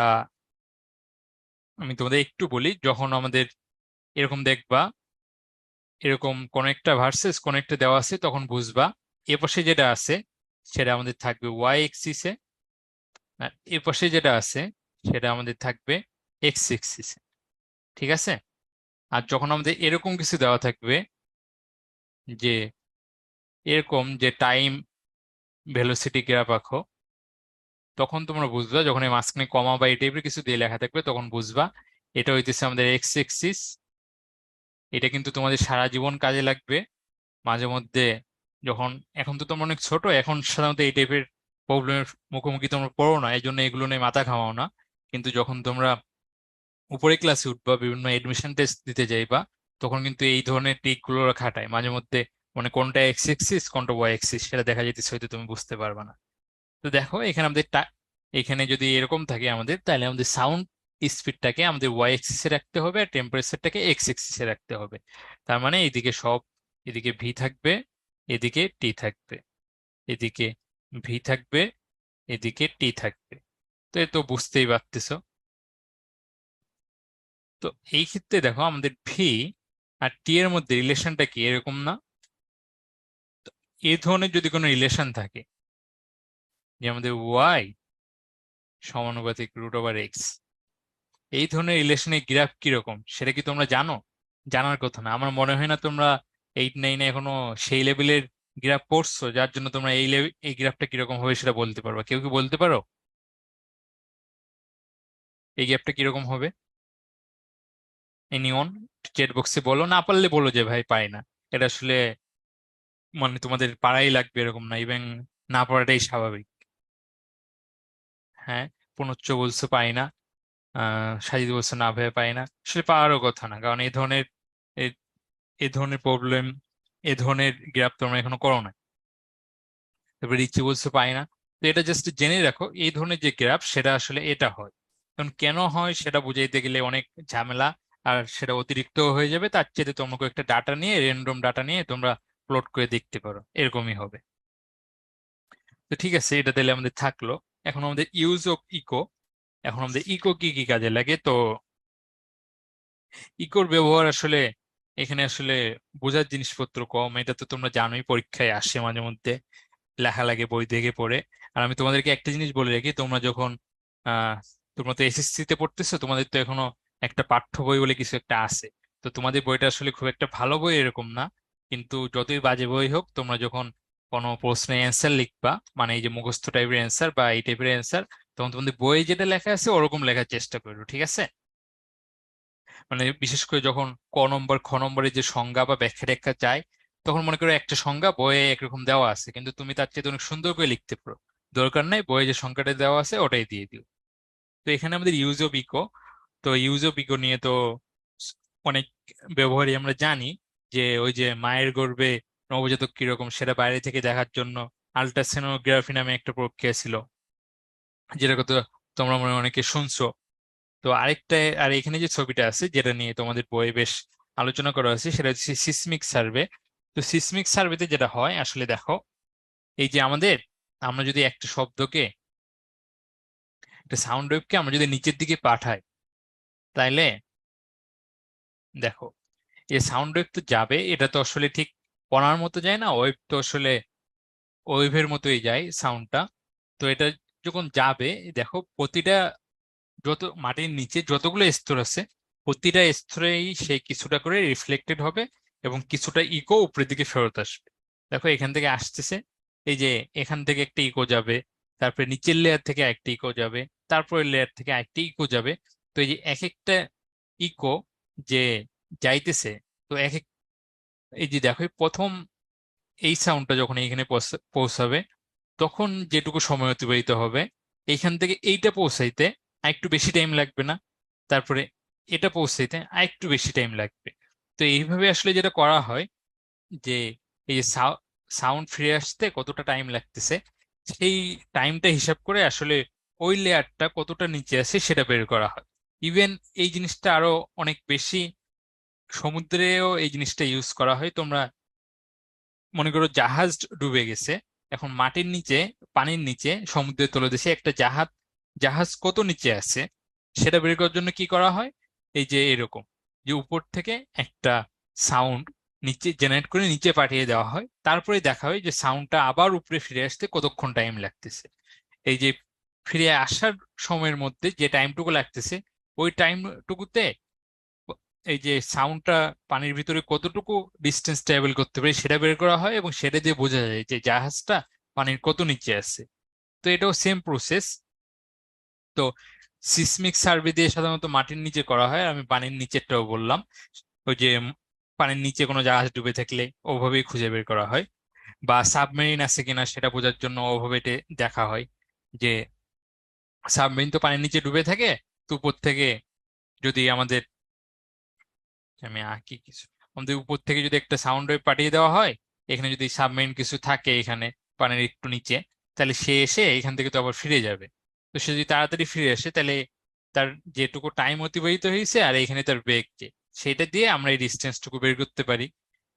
আমি তোমাদের একটু বলি। যখন আমাদের এরকম দেখবা, এরকম কোন একটা ভার্সেস কোন একটা দেওয়া আছে, তখন বুঝবা এ পাশে যেটা আছে সেটা আমাদের থাকবে ওয়াই এক্সিসে, আর এ পাশে যেটা আছে সেটা আমাদের থাকবে এক্স এক্সিস, ঠিক আছে। আর যখন আমাদের এরকম কিছু দেওয়া থাকবে যে এরকম যে টাইম ভেলোসিটি গ্রাফ আঁকো, তখন তোমরা বুঝবা, যখন এই মাঝখানে কমা বা এই টাইপের কিছু দিয়ে লেখা থাকবে তখন বুঝবা এটা হইতেছে আমাদের এক্স এক্সিস। এটা কিন্তু তোমাদের সারা জীবন কাজে লাগবে। মাঝে মধ্যে যখন, এখন তো তোমরা অনেক ছোট, এখন সাধারণত এই টাইপের প্রবলেমের মুখোমুখি তোমরা পড়ো না, এই জন্য এগুলো নিয়ে মাথা ঘামাও না। কিন্তু যখন তোমরা উপরে ক্লাসে উঠবা, বিভিন্ন এডমিশন টেস্ট দিতে যাইবা, তখন কিন্তু এই ধরনের ট্রিক গুলো ওরা খাটায় মাঝে মধ্যে। মানে কোনটা এক্স এক্সিস কোনটা ওয়াই এক্সিস সেটা দেখা যেতেছে, হয়তো তুমি বুঝতে পারবা না। তো দেখো এখানে আমাদের এখানে যদি এরকম থাকে আমাদের, তাহলে আমাদের সাউন্ড স্পিডটাকে আমাদের ওয়াই এক্সিসে রাখতে হবে আর টেম্পারেচারটাকে এক্স এক্সিসে রাখতে হবে। তার মানে এইদিকে সব, এদিকে ভি থাকবে, এদিকে টি থাকবে, এদিকে ভি থাকবে, এদিকে টি থাকবে। তো এ তো বুঝতেই পারতেছো। তো এই ক্ষেত্রে দেখো আমাদের ভি আর টি এর মধ্যে রিলেশনটা কি এরকম না? এই ধরনের যদি কোনো রিলেশন থাকে যে আমাদের ওয়াই সমানুপাতিক রুট ওভার এক্স, এই ধরনের রিলেশনের গ্রাফ কিরকম সেটা কি তোমরা জানো? জানার কথা না, আমার মনে হয় না তোমরা 8 9 এখনো সেই লেভেলের গ্রাফ পড়ছো যার জন্য তোমরা এই লেভেল, এই গ্রাফটা কিরকম হবে সেটা বলতে পারবা। কেউ কি বলতে পারো এই গ্রাফটা কিরকম হবে? এনিওন চ্যাট বক্সে বলো, না পারলে বলো যে ভাই পাই না। এটা আসলে মানে তোমাদের পারাই লাগবে এরকম না, ইভেন না পড়াটাই স্বাভাবিক। হ্যাঁ, পুনশ্চ বলছো পাই না, সাজিদ বলছো না ভেবে পাই না, আসলে পাওয়ারও কথা না, কারণ এই এই ধরনের প্রবলেম, এই ধরনের গ্রাফ তোমরা এখনো করো না। তারপরে রিচি বলছো পাই না। তো এটা জাস্ট জেনে রাখো, এই ধরনের যে গ্রাফ সেটা আসলে এটা হয়। কারণ কেন হয় সেটা বুঝাইতে গেলে অনেক ঝামেলা, আর সেটা অতিরিক্ত হয়ে যাবে। তার চেয়ে তোমাকে একটা ডাটা নিয়ে, র্যান্ডম ডাটা নিয়ে তোমরা প্লট করে দেখতে পারো, এরকমই হবে। তো ঠিক আছে, এটা তাহলে আমাদের থাকলো। এখন আমাদের ইউজ অফ ইকো। এখন আমাদের ইকো কি কি কাজে লাগে? তো ইকোর ব্যবহার আসলে এখানে আসলে বোঝার জিনিসপত্র কম, এটা তো তোমরা জানোই, পরীক্ষায় আসে মাঝে মধ্যে, লেখা লাগে বই দেখে পড়ে। আর আমি তোমাদেরকে একটা জিনিস বলে রাখি, তোমরা যখন আহ তোমরা তো এসএসসি তে পড়তেছো, তোমাদের তো এখনো একটা পাঠ্য বই বলে কিছু একটা আছে। তো তোমাদের বইটা আসলে খুব একটা ভালো বই এরকম না, কিন্তু যতই বাজে বই হোক, তোমরা যখন কোনো প্রশ্নের অ্যান্সার লিখবা, মানে এই যে মুখস্থ টাইপের অ্যান্সার বা এই টাইপের অ্যান্সার, তখন তোমাদের বইয়ে যেটা লেখা আছে ওরকম লেখার চেষ্টা করো, ঠিক আছে? মানে বিশেষ করে যখন ক নম্বর খ নম্বরের যে সংজ্ঞা বা ব্যাখ্যা ট্যাখ্যা চাই, তখন মনে করো একটা সংজ্ঞা বইয়ে একরকম দেওয়া আছে, কিন্তু তুমি তার চেয়ে অনেক সুন্দর করে লিখতে পারো, দরকার নাই বইয়ে যে সংখ্যাটা দেওয়া আছে ওটাই দিয়ে দিও। তো এখানে আমাদের ইউজ অফ ইকো। তো ইউজ অফ ইকো নিয়ে তো স- অনেক ব্যবহারই আমরা জানি। যে ওই যে মায়ের গর্ভে নবজাতক কিরকম সেটা বাইরে থেকে দেখার জন্য আল্ট্রাসোনোগ্রাফি নামে একটা প্রক্রিয়া ছিল, যেটা কথা তোমরা মনে হয় অনেকে শুনছো। তো আরেকটা, আর এখানে যে ছবিটা আছে যেটা নিয়ে তোমাদের বইয়ে বেশ আলোচনা করা হয়েছে, সেটা হচ্ছে সিসমিক সার্ভে। তো সিসমিক সার্ভেতে যেটা হয় আসলে দেখো, এই যে আমাদের, আমরা যদি একটা শব্দকে, একটা সাউন্ড ওয়েভকে আমরা যদি নিচের দিকে পাঠাই, তাইলে দেখো এই সাউন্ড ওয়েভ তো যাবে, এটা তো আসলে ঠিক কণার মতো যায় না, ওয়েভ তো আসলে ওয়েভের মতোই যায় সাউন্ডটা। তো এটা যখন যাবে, দেখো প্রতিটা, যত মাটির নিচে যতগুলো স্তর আছে, প্রতিটা স্তরেই সে কিছুটা করে রিফ্লেক্টেড হবে এবং কিছুটা ইকো উপরের দিকে ফেরত আসবে। দেখো এখান থেকে আসতেছে, এই যে এখান থেকে একটা ইকো যাবে, তারপরে নিচের লেয়ার থেকে একটা ইকো যাবে, তারপরে লেয়ার থেকে একটা ইকো যাবে। তো এই যে এক একটা ইকো যে যাইতেছে, তো এক এক, এই যে দেখো এই প্রথম এই সাউন্ডটা যখন এইখানে পৌঁছাবে, তখন যেটুকু সময় অতিবাহিত হবে, এইখান থেকে এইটা পৌঁছাইতে আরেকটু বেশি টাইম লাগবে না? তারপরে এটা পৌঁছাইতে আরেকটু বেশি টাইম লাগবে। তো এইভাবে আসলে যেটা করা হয় যে এই যে সাউন্ড ফিরে আসতে কতটা টাইম লাগতেছে, সেই টাইমটা হিসাব করে আসলে ওই লেয়ারটা কতটা নিচে আছে সেটা বের করা হয়। ইভেন এই জিনিসটা আরো অনেক বেশি, সমুদ্রেও এই জিনিসটা ইউজ করা হয়। তোমরা মনে করো জাহাজ ডুবে গেছে, এখন মাটির নিচে, পানির নিচে সমুদ্রের তলদেশে একটা জাহাজ, জাহাজ কত নিচে আছে সেটা বের করার জন্য কি করা হয়, এই যে এরকম, যে উপর থেকে একটা সাউন্ড নিচে জেনারেট করে নিচে পাঠিয়ে দেওয়া হয়, তারপরে দেখা হয় যে সাউন্ডটা আবার উপরে ফিরে আসতে কতক্ষণ টাইম লাগতেছে। এই যে ফিরে আসার সময়ের মধ্যে যে টাইমটুকু লাগতেছে, ওই টাইমটুকুতে এই যে সাউন্ডটা পানির ভিতরে কতটুকু ডিস্টেন্স ট্রাভেল করতে পারে সেটা বের করা হয়, এবং সেটা দিয়ে বোঝা যায় যে জাহাজটা পানির কত নিচে আছে। তো এটাও সেম প্রসেস। তো সিসমিক সার্ভে দিয়ে সাধারণত মাটির নিচে করা হয়, আমি পানির নিচেরটাও বললাম। ওই যে পানির নিচে কোনো জাহাজ ডুবে থাকলে ওভাবেই খুঁজে বের করা হয়, বা সাবমেরিন আছে কিনা সেটা বোঝার জন্য ওভাবে দেখা হয় যে সাবমেরিন তো পানির নিচে ডুবে থাকে, তো উপর থেকে যদি আমাদের, আমি আঁকি কিছু, আমাদের উপর থেকে যদি একটা সাউন্ড ওয়েভ পাঠিয়ে দেওয়া হয়, এখানে যদি সাবমেরিন কিছু থাকে এখানে পানির একটু নিচে, তাহলে সে এসে এখান থেকে তো আবার ফিরে যাবে। তো সে যদি তাড়াতাড়ি ফিরে আসে তাহলে তার যেটুকু টাইম অতিবাহিত হয়েছে আর এখানে তার বেগ যে, সেটা দিয়ে আমরা এই ডিস্টেন্সটুকু বের করতে পারি।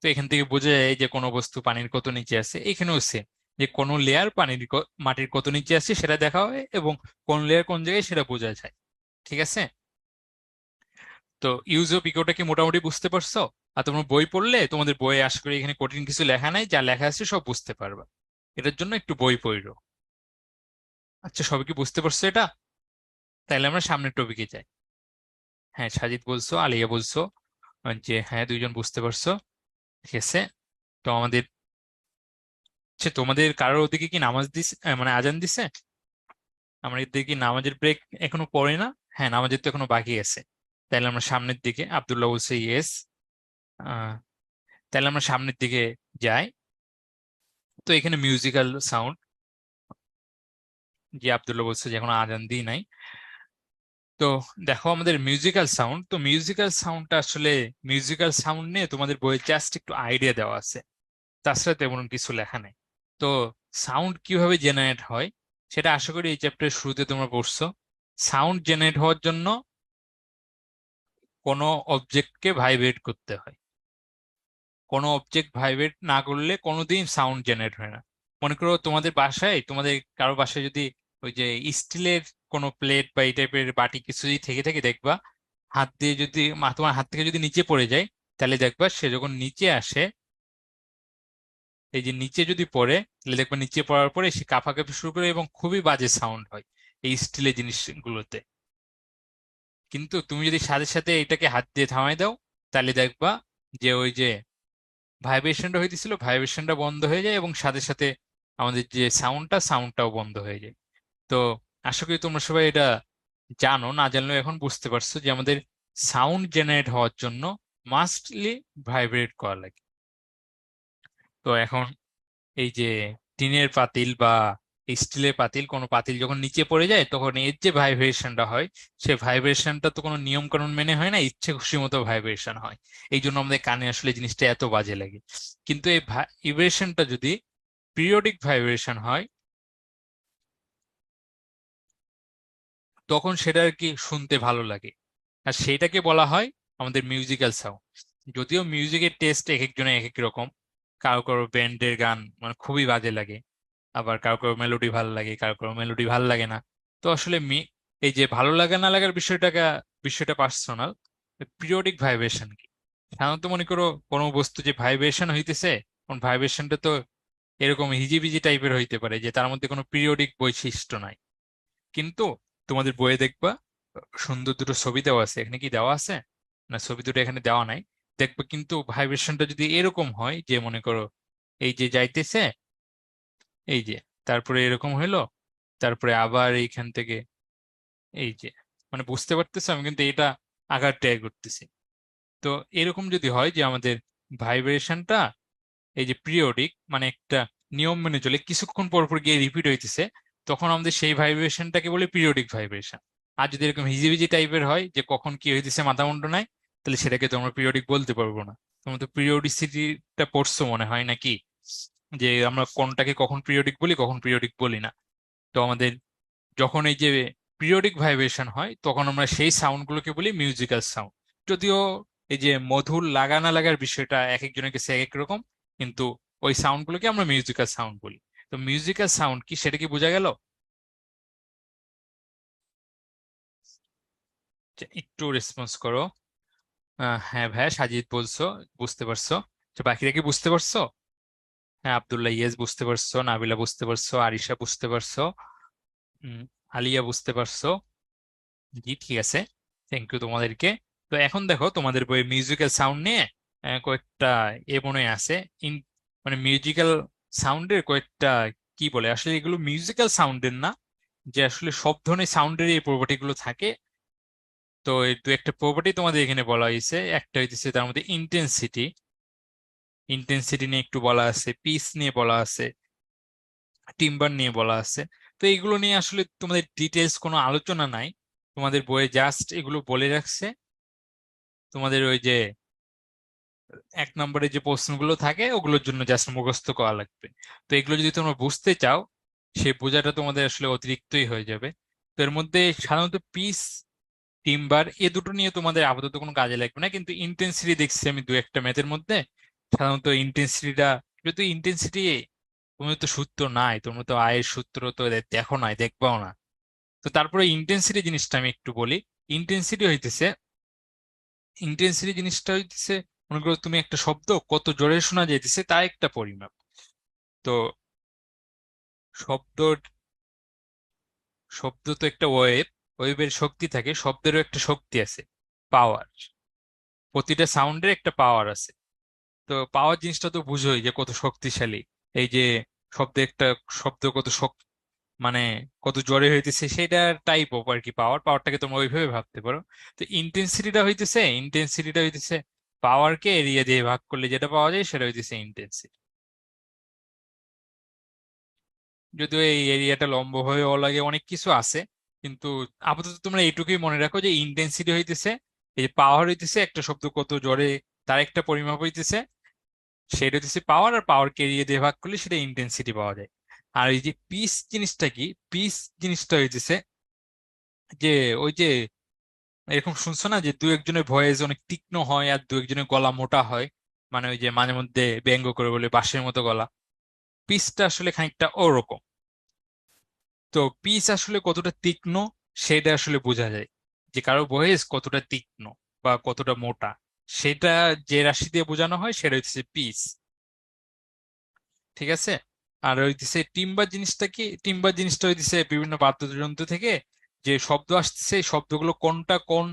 তো এখান থেকে বোঝা যায় যে কোনো বস্তু পানির কত নিচে আছে। এখানেও সেম, যে কোন লেয়ার মাটির কত নিচে আছে সেটা দেখা হয়, এবং কোন লেয়ার কোন জায়গায় সেটা বোঝা যায়। ঠিক আছে? তো ইউজ অফ ইকোটা কি মোটামুটি বুঝতে পারছো? আর তোমরা বই পড়লে তোমাদের বইয়ে আশা করি এখানে কঠিন কিছু লেখা নাই, যা লেখা আছে সব বুঝতে পারবা। এটার জন্য একটু বই পড়ো। আচ্ছা, সবাই কি বুঝতে পারছো এটা? তাহলে আমরা সামনের টপিকে যাই। হ্যাঁ, সাজিদ বলছো, আলিয়া বলছো যে হ্যাঁ দুইজন বুঝতে পারছো। ঠিক আছে। তো আমাদের, আচ্ছা তোমাদের কারোর ওদিকে কি নামাজ দিছে, মানে আজান দিছে? আমাদের দিকে কি নামাজের ব্রেক এখনো পড়ে না? হ্যাঁ, নামাজের তো এখনো বাকি আছে। তাহলে আমরা সামনের দিকে, আব্দুল্লাহ বলছে ইয়েস। তাহলে আমরা সামনের দিকে যাই। তো এখানে মিউজিক্যাল সাউন্ড, যে আব্দুল্লাহ বলছে যে এখনো আজান দিই নাই। তো দেখো আমাদের মিউজিক্যাল সাউন্ড, তো মিউজিক্যাল সাউন্ডটা আসলে, মিউজিক্যাল সাউন্ড নিয়ে তোমাদের বইয়ে জাস্ট একটু আইডিয়া দেওয়া আছে, তাছাড়া তেমন কিছু লেখা নেই। তো সাউন্ড কিভাবে জেনারেট হয় সেটা আশা করি এই চ্যাপ্টারের শুরুতে তোমরা পড়ছো। সাউন্ড জেনারেট হওয়ার জন্য কোনো অবজেক্টকে ভাইব্রেট করতে হয়। কোনো অবজেক্ট ভাইব্রেট না করলে কোনোদিন সাউন্ড জেনারেট হয় না। মনে করো তোমাদের বাসায়, তোমাদের কারো বাসায় যদি ওই যে স্টিলের কোনো প্লেট বা এই টাইপের বাটি কিছু যদি থেকে থাকে, দেখবা হাত দিয়ে যদি তোমার হাত থেকে যদি নিচে পড়ে যায়, তাহলে দেখবা সে যখন নিচে আসে, এই যে নিচে যদি পড়ে, তাহলে দেখবা নিচে পড়ার পরে সে কাঁপাকাঁপি শুরু করে এবং খুবই বাজে সাউন্ড হয় এই স্টিলের জিনিসগুলোতে। কিন্তু তুমি যদি সাথে সাথে এটাকে হাত দিয়ে থামাই দাও, তাহলে দেখবা যে ওই যে ভাইব্রেশনটা হইতেছিল, ভাইব্রেশনটা বন্ধ হয়ে যায় এবং সাথে সাথে আমাদের যে সাউন্ডটাও বন্ধ হয়ে যায়। তো আশা করি তোমরা সবাই এটা জানো, না জানলেও এখন বুঝতে পারছো যে আমাদের সাউন্ড জেনারেট হওয়ার জন্য মাস্টলি ভাইব্রেট করা লাগে। তো এখন এই যে টিনের পাতিল বা স্টিলের পাতিল, কোনো পাতিল যখন নিচে পড়ে যায় তখন এর যে ভাইব্রেশনটা হয়, সে ভাইব্রেশনটা তো কোনো নিয়ম কানুন মেনে হয় না, ইচ্ছে খুশি মতো ভাইব্রেশন হয়। এই জন্য আমাদের কানে আসলে জিনিসটা এত বাজে লাগে। কিন্তু এই ভাইব্রেশনটা যদি পিরিয়ডিক ভাইব্রেশন হয়, তখন সেটা আর কি শুনতে ভালো লাগে। আর সেইটাকে বলা হয় আমাদের মিউজিক্যাল সাউন্ড। যদিও মিউজিকের টেস্ট এক একজনের এক এক রকম, কারো কারো ব্যান্ডের গান মানে খুবই বাজে লাগে, আবার কারো কারো মেলোডি ভালো লাগে, কারো কারো মেলোডি ভালো লাগে না। তো আসলে এই যে ভালো লাগা না লাগার বিষয়টা পার্সোনাল। পিরিয়ডিক ভাইব্রেশন কি, সাধারণত মনে করো কোনো বস্তু যে ভাইব্রেশন হইতেছে, কোন ভাইব্রেশনটা তো এরকম হিজিবিজি টাইপের হইতে পারে যে তার মধ্যে কোনো পিরিয়ডিক বৈশিষ্ট্য নাই। কিন্তু তোমাদের বইয়ে দেখবা সুন্দর দুটো ছবি দেওয়া আছে, এখানে কি দেওয়া আছে? না, ছবি দুটো এখানে দেওয়া নাই। দেখবা কিন্তু ভাইব্রেশনটা যদি এরকম হয় যে মনে করো এই যে যাইতেছে, এই যে, তারপরে এরকম হইলো, তারপরে আবার এইখান থেকে এই যে, মানে বুঝতে পারতেছো আমি কিন্তু এটা আঘাত ট্রাই করতেছি। তো এরকম যদি হয় যে আমাদের ভাইব্রেশনটা এই যে পিরিয়ডিক, মানে একটা নিয়ম মেনে চলে, কিছুক্ষণ পর পর গিয়ে রিপিট হইতেছে, তখন আমাদের সেই ভাইব্রেশনটাকে বলে পিরিয়ডিক ভাইব্রেশন। আর যদি এরকম হিজিবিজি টাইপের হয় যে কখন কি হইতেছে মাথা মুন্ডু নাই, তাহলে সেটাকে তোমরা পিরিয়ডিক বলতে পারবো না। তোমরা তো পিরিয়ডিসিটিটা পড়ছো মনে হয় নাকি, যে আমরা কোনটাকে কখন পিরিয়ডিক বলি কখন পিরিয়ডিক বলি না। তো আমাদের যখন এই যে পিরিয়ডিক ভাইব্রেশন হয় তখন আমরা সেই সাউন্ড গুলোকে বলি মিউজিক্যাল সাউন্ড। যদিও এই যে মধুর লাগা না লাগার বিষয়টা এক একজনের কাছে এক এক রকম, কিন্তু ওই সাউন্ড গুলোকে আমরা মিউজিক্যাল সাউন্ড বলি। তো মিউজিক্যাল সাউন্ড কি সেটা কি বোঝা গেল? যে একটু রেসপন্স করো। হ্যাঁ ভাইয়া, সাজিদ বলছো বুঝতে পারছো। তো বাকিরা কি বুঝতে পারছো? হ্যাঁ, আব্দুল্লাহ ইয়েস বুঝতে পারছো, নাবিলা বুঝতে পারছো, আরিশা বুঝতে পারছো, উম, আলিয়া বুঝতে পারছো। জি ঠিক আছে। থ্যাংক ইউ তোমাদেরকে। তো এখন দেখো তোমাদের বইয়ে মিউজিক্যাল সাউন্ড নিয়ে কয়েকটা মনে আছে। ইন মানে মিউজিক্যাল সাউন্ডের কয়েকটা কি বলে, আসলে এগুলো মিউজিক্যাল সাউন্ডের না, যে আসলে সব ধরনের সাউন্ডের এই প্রপার্টি গুলো থাকে। তো এই দু একটা প্রপার্টি তোমাদের এখানে বলা হয়েছে। একটা হইতেছে তার মধ্যে ইন্টেন্সিটি, ইন্টেন্সিটি নিয়ে একটু বলা আছে, পিস নিয়ে বলা আছে, টিম্বার নিয়ে বলা আছে। তো এইগুলো নিয়ে আসলে তোমাদের ডিটেলস কোনো আলোচনা নাই, তোমাদের বইয়ে জাস্ট এগুলো বলে রাখছে। তোমাদের ওই যে 1 নম্বরে যে প্রশ্নগুলো থাকে ওগুলোর জন্য জাস্ট মুখস্থ করা লাগবে। তো এগুলো যদি তোমরা বুঝতে চাও, সেই বোঝাটা তোমাদের আসলে অতিরিক্তই হয়ে যাবে। তো এর মধ্যে সাধারণত পিস, টিম্বার এ দুটো নিয়ে তোমাদের আপাতত কোনো কাজে লাগবে না, কিন্তু ইন্টেন্সিটি দেখছি আমি দু একটা ম্যাথের মধ্যে। সাধারণত ইন্টেন্সিটিটা, যেহেতু ইন্টেন্সিটি তোমার তো সূত্র নাই, তোমরা তো আয়ের সূত্র তো দেখো নাই, দেখবাও না। তো তারপরে ইন্টেন্সিটি জিনিসটা আমি একটু বলি। ইন্টেন্সিটি হইতেছে, ইন্টেন্সিটি জিনিসটা হইতেছে, মনে করো তুমি একটা শব্দ কত জোরে শোনা যাইতেছে তার একটা পরিমাপ। তো শব্দ, শব্দ তো একটা ওয়েভ, ওয়েভের শক্তি থাকে, শব্দেরও একটা শক্তি আছে, পাওয়ার। প্রতিটা সাউন্ডের একটা পাওয়ার আছে। তো পাওয়ার জিনিসটা তো বুঝোই যে কত শক্তিশালী। এই যে শব্দ, একটা শব্দ কত মানে কত জোরে হইতেছে সেটার টাইপ অফ আর কি পাওয়ার, পাওয়ারটাকে তোমরা ওইভাবে ভাবতে পারো। তো ইন্টেন্সিটিটা হইতেছে পাওয়ারকে এরিয়া দিয়ে ভাগ করলে যেটা পাওয়া যায় সেটা হইতেছে ইন্টেন্সিটি। যদিও এই এরিয়াটা লম্ব হয়েও লাগে, অনেক কিছু আছে, কিন্তু আপাতত তোমরা এইটুকুই মনে রাখো যে ইন্টেন্সিটি হইতেছে, এই পাওয়ার হইতেছে একটা শব্দ কত জোরে, তার একটা পরিমাপ হইতেছে, সেটা হচ্ছে পাওয়ার, আর পাওয়ারকে এরিয়া দিয়ে ভাগ করলে সেটা ইন্টেন্সিটি পাওয়া যায়। আর এই যে পিস জিনিসটা কি, পিস জিনিসটা হইতেছে যে ওই যে এরকম শুনছো না যে দু একজনের ভয়েস অনেক তীক্ষ্ণ হয় আর দু একজনের গলা মোটা হয়, মানে ওই যে মাঝে মধ্যে ব্যঙ্গ করে বলে বাঁশের মতো গলা, পিসটা আসলে খানিকটা ওরকম। তো পিস আসলে কতটা তীক্ষ্ণ সেটা আসলে বোঝা যায়, যে কারো ভয়েস কতটা তীক্ষ্ণ বা কতটা মোটা, সেটা যে রাশি দিয়ে বোঝানো হয় সেটা হচ্ছে পিস। ঠিক আছে। আর হইতেছে টিম্বার জিনিসটা কি, টিম্বার জিনিসটা হইতেছে বিভিন্ন বাদ্যযন্ত্র থেকে যে শব্দ আসতেছে, এই শব্দগুলো কোনটা কোন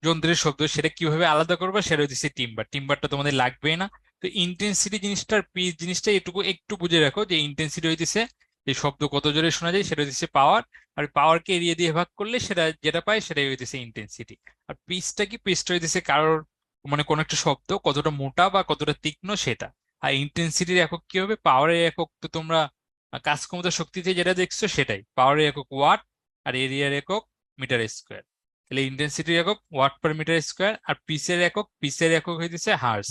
যন্ত্রের শব্দ সেটা কিভাবে আলাদা করবে সেটা হইতেছে টিম্বার। টিম্বারটা তোমাদের লাগবেই না। তো ইন্টেন্সিটি জিনিসটার, পিচ জিনিসটা এটুকু একটু বুঝে রাখো যে ইন্টেন্সিটি হইতেছে এই শব্দ কত জোরে শোনা যায় সেটা হইতেছে পাওয়ার, আর পাওয়ারকে এরিয়া দিয়ে ভাগ করলে সেটা যেটা পায় সেটাই হইতেছে ইন্টেন্সিটি। আর পিচটা কি, পিচটা হইতেছে কারোর মানে কোন একটা শব্দ কতটা মোটা বা কতটা তীক্ষ্ণ সেটা। আর ইন্টেন্সিটির একক কি হবে, পাওয়ারের একক তো তোমরা কাজ ক্ষমতা শক্তিতে যেটা দেখছো সেটাই, পাওয়ারের একক ওয়াট, আর এরিয়ার একক মিটার স্কোয়ার। তাহলে ইন্টেন্সিটির একক ওয়াট পার মিটার স্কোয়ার, আর পিসের একক হইতেছে হার্স।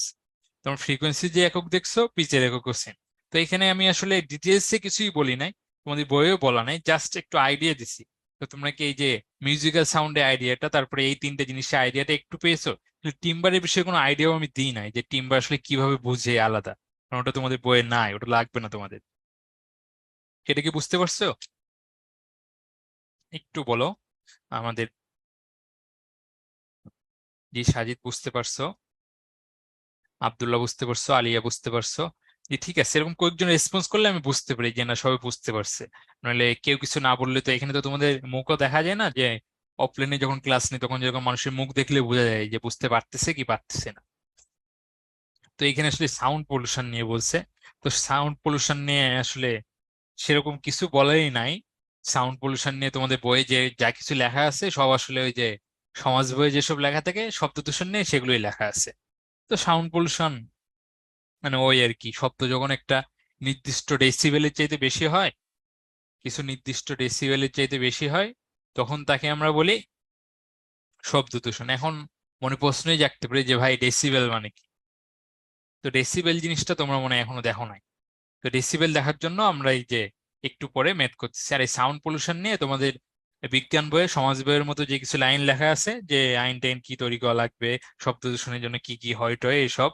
তোমার ফ্রিকোয়েন্সি যে একক দেখছো পিচের এককও সেম। তো এখানে আমি আসলে ডিটেলসে কিছুই বলি নাই, তোমাদের বইয়েও বলা নাই, জাস্ট একটু আইডিয়া দিছি। তো তোমরা কি এই যে মিউজিক্যাল সাউন্ডের আইডিয়াটা, তারপরে এই তিনটে জিনিসের আইডিয়াটা একটু পেয়েছো? টিম্বারের বিষয়ে কোনো আইডিয়াও আমি দিই নাই, যে টিম্বার আসলে কিভাবে বুঝে আলাদা, কারণ ওটা তোমাদের বইয়ে নাই, ওটা লাগবে না তোমাদের। এটা কি বুঝতে পারছো? একটু বলো আমাদের। জি সাজিদ বুঝতে পারছো, আব্দুল্লাহ বুঝতে পারছো, আলিয়া বুঝতে পারছো। জি ঠিক আছে, এরকম কয়েকজন রেসপন্স করলে আমি বুঝতে পারি যে না সবাই বুঝতে পারছে। নাহলে কেউ কিছু না বললে তো এখানে তো তোমাদের মুখও দেখা যায় না, যে অফলাইনে যখন ক্লাস নিই তখন যেরকম মানুষের মুখ দেখলে বোঝা যায় যে বুঝতে পারতেছে কি পারতেছে না। তো এখানে আসলে সাউন্ড পলিউশন নিয়ে বলছে। তো সাউন্ড পলিউশন নিয়ে আসলে সেরকম কিছু বলারই নাই। সাউন্ড পলিউশন নিয়ে তোমাদের বইয়ে যে যা কিছু লেখা আছে সব আসলে ওই যে সমাজ বইয়ে যেসব লেখা থাকে শব্দ দূষণ নিয়ে সেগুলোই লেখা আছে। তো সাউন্ড পলিউশন মানে ওই আর কি, শব্দ যখন একটা নির্দিষ্ট ডেসিবেলের চাইতে বেশি হয়, কিছু নির্দিষ্ট ডেসিবেলের চাইতে বেশি হয়, তখন তাকে আমরা বলি শব্দ দূষণ। এখন মনে প্রশ্নই জাগতে পারে যে ভাই ডেসিবেল মানে কি? তো ডেসিবেল জিনিসটা তোমরা মনে হয় এখনো দেখো নাই। তো ডেসিবেল দেখার জন্য আমরা এই যে একটু পরে ম্যাথ করতেছি। আর এই সাউন্ড পলিউশন নিয়ে তোমাদের বিজ্ঞান বইয়ে, সমাজ বইয়ের মতো যে কিছু লাইন লেখা আছে, যে আইন টাইন কি তৈরি করা লাগবে, শব্দ দূষণের জন্য কি কি হয় টয় এসব,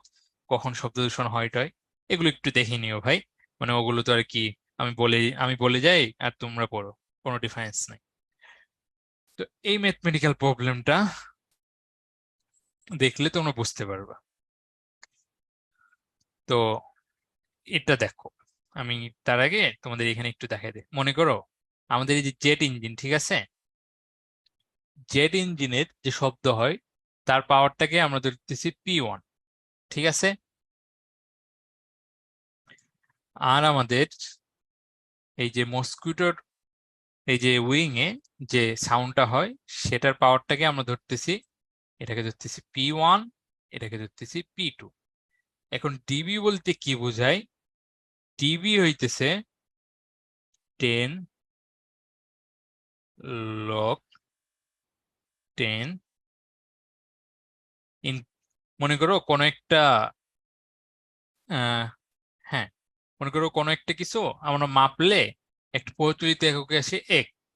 কখন শব্দ দূষণ হয় টয়, এগুলো একটু দেখে নিও ভাই। মানে ওগুলো তো আর কি আমি বলে যাই আর তোমরা পড়ো, কোনো ডিফারেন্স নাই। তো এই ম্যাথমেটিক্যাল প্রবলেমটা দেখলে তোমরা বুঝতে পারবা। তো এটা দেখো, আমি তার আগে তোমাদের এখানে একটু দেখাই দিই। মনে করো আমাদের এই যে জেট ইঞ্জিন, ঠিক আছে, জেট ইঞ্জিনের যে শব্দ হয় তার পাওয়ারটাকে আমরা ধরতেছি P1, ঠিক আছে? আর আমাদের এই যে মস্কুইটোর এই যে উইং এ যে সাউন্ডটা হয় সেটার পাওয়ারটাকে আমরা ধরতেছি, এটাকে ধরতেছি P1, এটাকে ধরতেছি P2। এখন ডিবি বলতে কি বোঝায়? ডিবি হইতেছে 10 লগ 10 ইন, মনে করো কোনো একটা আহ হ্যাঁ, মনে করো কোনো একটা কিছু আমরা মাপলে একটা প্রচলিত এককে আসে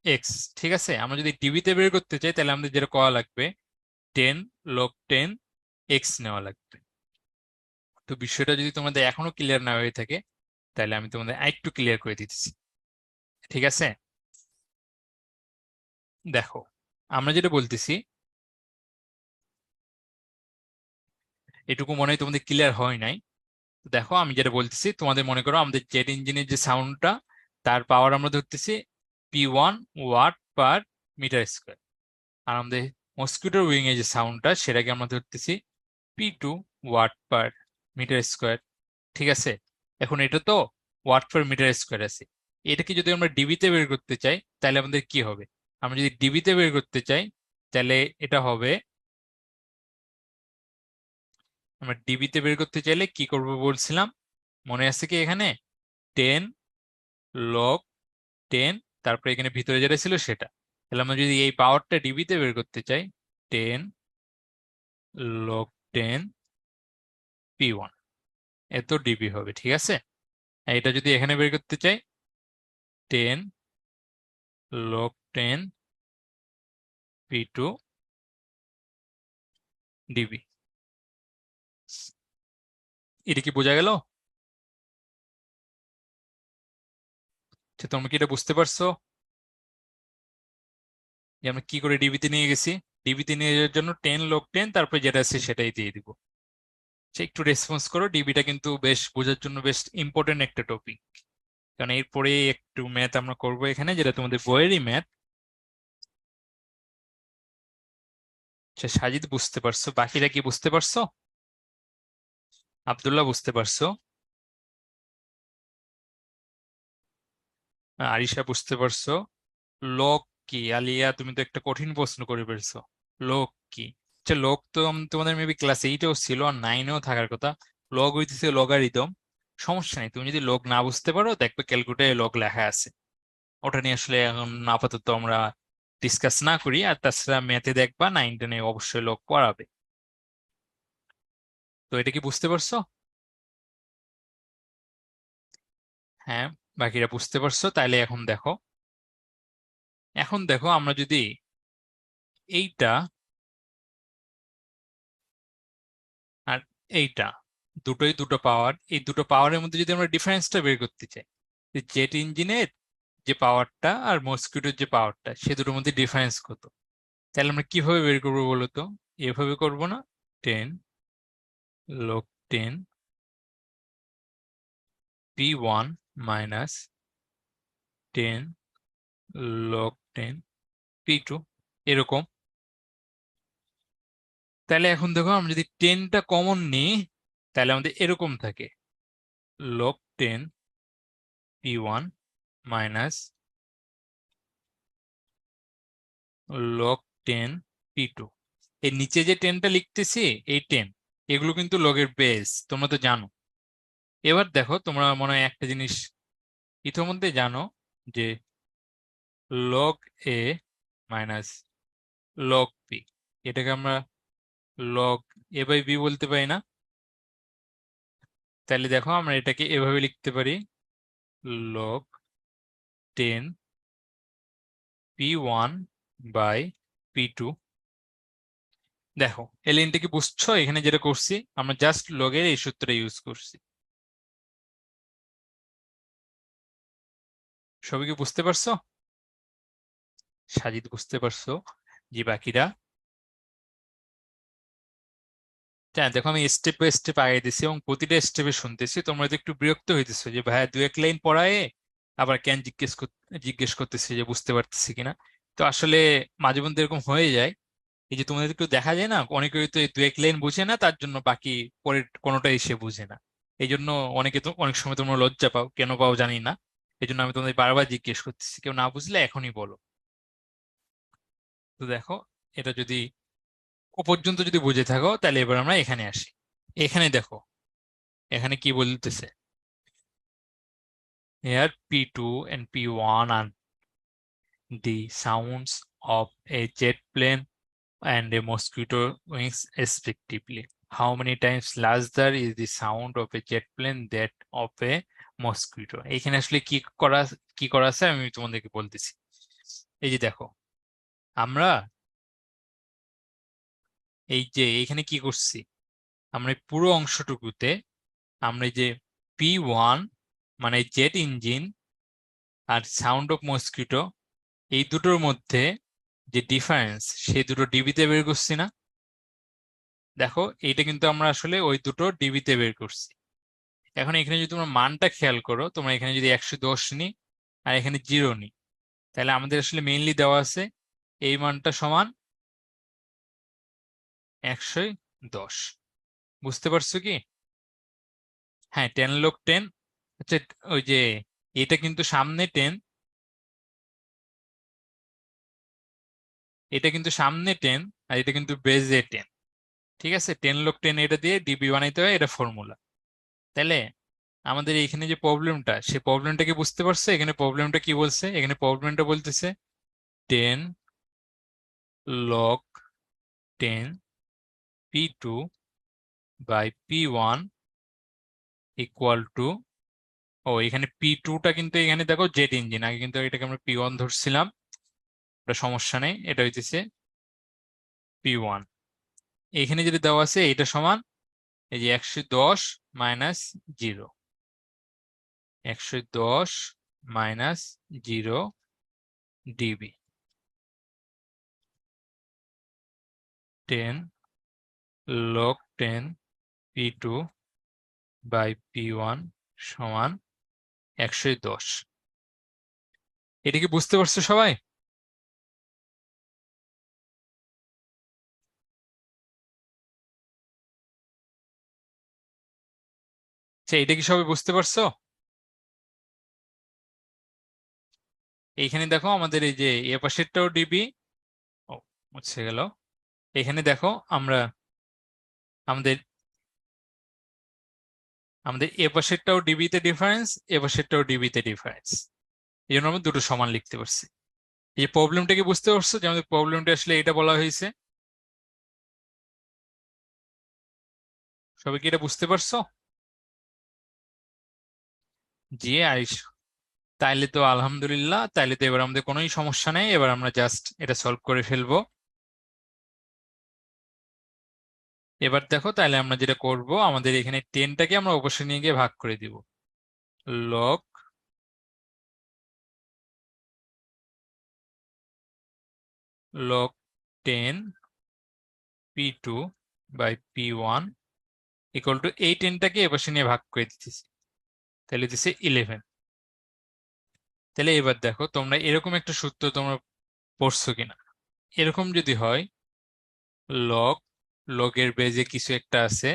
এক্স, ঠিক আছে? আমরা যদি ডিবিতে বের করতে চাই তাহলে আমাদের যেটা করা লাগবে 10 লগ 10 এক্স নেওয়া লাগবে। তো বিষয়টা যদি তোমাদের এখনো ক্লিয়ার না হয়ে থাকে তাহলে আমি তোমাদের আরেকটু ক্লিয়ার করে দিতেছি, ঠিক আছে? দেখো, আমরা যেটা বলতেছি এটুকু মনে হয় তোমাদের ক্লিয়ার হয় নাই। তো দেখো আমি যেটা বলতেছি, তোমাদের মনে করো আমাদের জেট ইঞ্জিনের যে সাউন্ডটা তার পাওয়ার আমরা ধরতেছি P1 watt per metre square, আর আমাদের মস্কিটোর উইং এর যে সাউন্ডটা সেটাকে আমরা ধরতেছি P2 watt per metre square, ঠিক আছে? এখন এটা তো ওয়াট পার মিটার স্কোয়ার আছে, এটাকে যদি আমরা ডিবিতে বের করতে চাই তাহলে আমাদের কি হবে? আমরা যদি ডিবিতে বের করতে চাই তাহলে এটা হবে, আমরা ডিবিতে বের করতে চাইলে কি করব বলছিলাম, মনে আছে কি? এখানে 10 লগ 10, তারপরে এখানে ভিতরে যেটা ছিল সেটা। তাহলে আমরা যদি এই পাওয়ারটা ডিবিতে বের করতে চাই 10 লগ 10 P1, এত ডিবি হবে, ঠিক আছে? আর এটা যদি এখানে বের করতে চাই 10 লগ 10 P2 ডিবি। এটা কি বোঝা গেল? আচ্ছা, তোমরা কি এটা বুঝতে পারছো যে আমরা কি করে ডিবিতে নিয়ে গেছি? ডিবিতে নিয়ে যাওয়ার জন্য 10 লগ 10 তারপরে যেটা আছে সেটাই দিয়ে দিব। আচ্ছা, একটু রেসপন্স করো, ডিবিটা কিন্তু বেশ বোঝার জন্য বেশ ইম্পর্টেন্ট একটা টপিক, কারণ এরপরে একটু ম্যাথ আমরা করব এখানে যেটা তোমাদের বইয়েরই ম্যাথ। আচ্ছা, সাজিদ বুঝতে পারছো, বাকিরা কি বুঝতে পারছো? আব্দুল্লাহ বুঝতে পারছো? আরিশা বুঝতে পারছো? লগ কি? আলিয়া, তুমি তো একটা কঠিন প্রশ্ন করে ফেলছো। লগ কি? আচ্ছা, লগ তো তোমাদের মেবি ক্লাস 8-এও ছিল আর 9-এও থাকার কথা। লগ হইতেছে লগারিদম। সমস্যা নেই, তুমি যদি লগ না বুঝতে পারো দেখবে ক্যালকুলেটরে লগ লেখা আছে, ওটা নিয়ে আসলে এখন আপাতত আমরা ডিসকাস না করি। আর তাছাড়া ম্যাথে দেখবা 9-10-এ অবশ্যই লগ পড়াবে। তো এটা কি বুঝতে পারছো? হ্যাঁ, বাকিরা বুঝতে পারছো? তাইলে এখন দেখো আমরা যদি এইটা আর এইটা, দুটোই দুটো পাওয়ার, এই দুটো পাওয়ারের মধ্যে যদি আমরা ডিফারেন্সটা বের করতে চাই, জেট ইঞ্জিনের যে পাওয়ারটা আর মস্কিটোর যে পাওয়ারটা সে দুটোর মধ্যে ডিফারেন্স কত, তাহলে আমরা কিভাবে বের করবো বলো তো? এভাবে করব না? 10 log 10 P1 minus 10 log 10 P2, এরকম। তাহলে এখন দেখো আমরা যদি 10টা কমন নিই তাহলে আমাদের এরকম থাকে log 10 P1 minus log 10 P2। এর নিচে যে 10টা লিখতেছি, এই 10 এগুলো কিন্তু লগের বেস, তোমরা তো জানো। এবার দেখো, তোমরা মনে হয় একটা জিনিস ইতিমধ্যে জানো যে লগ এ মাইনাস লগ বি, এটাকে আমরা লগ এ বাই বি বলতে পারি না? তাহলে দেখো আমরা এটাকে এভাবে লিখতে পারি লগ 10 P1 বাই P2। দেখো, এই লাইনটা কি বুঝছো? এখানে যেটা করছি আমরা জাস্ট লগের এই সূত্রটা ইউজ করছি। সবাই কি বুঝতে পারছো? সাজিদ বুঝতে পারছো? জি, বাকিরা? হ্যাঁ, দেখো আমি স্টেপ বাই স্টেপ আগে দিছি এবং প্রতিটা স্টেপে শুনতেছি, তোমরা তো একটু বিরক্ত হইতেছো যে ভাইয়া দু এক লাইন পড়ায় আবার কেন জিজ্ঞেস করতেছি যে বুঝতে পারতেছি কিনা। তো আসলে মাঝে মধ্যে এরকম হয়ে যায়, এই যে তোমাদের একটু দেখা যায় না, অনেকেই তো এই দু এক লাইন বুঝে না, তার জন্য বাকি পরের কোনোটাই সে বুঝে না। এই জন্য অনেকে তো অনেক সময় তোমরা লজ্জা পাও, কেন পাও জানি না। এই জন্য আমি তোমাদের বারবার জিজ্ঞেস করতেছি, কেউ না বুঝলে এখনই বলো। তো দেখো, এটা যদি ও পর্যন্ত যদি বুঝে থাকো, তাহলে এবার আমরা এখানে আসি। এখানে দেখো, এখানে কি বলতেছে, here P2 and P1 are the sounds of a jet plane and a mosquito wings respectively. How many times larger is the sound of a jet plane that of a mosquito? এখানে আসলে কি করা আছে আমি তোমাদেরকে বলতেছি। এই যে দেখো, আমরা এই যে এখানে কি করছি, আমরা এই পুরো অংশটুকুতে আমরা এই যে P1 মানে জেট ইঞ্জিন আর সাউন্ড অফ মসকিটো, এই দুটোর মধ্যে যে ডিফারেন্স, সেই দুটো ডিবিতে বের করছি না? দেখো, এইটা কিন্তু আমরা আসলে ওই দুটো ডিবিতে বের করছি। এখন এখানে যদি তোমরা মানটা খেয়াল করো, তোমরা এখানে যদি 110 নিই আর এখানে 0 নিই, তাহলে আমাদের আসলে মেইনলি দেওয়া আছে এই মানটা সমান 110। বুঝতে পারছো কি? হ্যাঁ, 10 log 10 হচ্ছে ওই যে, এটা কিন্তু সামনে 10, এটা কিন্তু সামনে 10, আর এটা কিন্তু বেজে 10। ঠিক আছে, 10 log 10 এটা দিয়ে ডিবি বানাইতে হয়, এটা ফর্মুলা। তাহলে আমাদের এখানে যে প্রবলেমটা, সেই প্রবলেমটা কি বুঝতে পারছো? এখানে প্রবলেমটা কি বলছে, এখানে প্রবলেমটা বলতেছে 10 log 10 P2 by P1 equal to, ও এখানে P2টা কিন্তু এখানে দেখো জেট ইঞ্জিন, আগে কিন্তু এটাকে আমরা P1 ধরছিলাম, এটা সমস্যা নেই, এটা হইতেছে P1। এখানে যেটা দেওয়া আছে এটা সমান এই যে 110 minus 0, 110 minus 0 dB. 10 log 10 P2 by P1 সমান 110। এটা কি বুঝতে পারছো সবাই? আচ্ছা, এটা কি সবাই বুঝতে পারছো? এইখানে দেখো আমাদের এই যে এ পাশেরটাও ডিবি, ও মুছে গেল। এখানে দেখো আমরা আমাদের আমাদের এ পাশেরটাও ডিবিতে ডিফারেন্স, এ পাশেরটাও ডিবিতে ডিফারেন্স, এই জন্য আমরা দুটো সমান লিখতে পারছি। এই যে প্রবলেমটা কি বুঝতে পারছো, যে আমাদের প্রবলেমটা আসলে এটা বলা হয়েছে? সবাই কি এটা বুঝতে পারছো? জি আইস, তাইলে তো আলহামদুলিল্লাহ, তাইলে তো এবার আমাদের কোনোই সমস্যা নেই, এবার আমরা জাস্ট এটা সলভ করে ফেলবো। এবার দেখো, তাহলে আমরা যেটা করব, আমাদের এখানে 10টাকে আমরা অবশ্যই নিয়ে গিয়ে ভাগ করে দিব। Log log 10 P2 by P1 equal to এই 10টাকে এপাশে নিয়ে ভাগ করে দিতেছি, তাহলে দিচ্ছে 11। তাহলে এবার দেখো, তোমরা এরকম একটা সূত্র তোমরা পড়ছো কিনা। এরকম যদি হয়, লগ লগের বেজে কিছু একটা আছে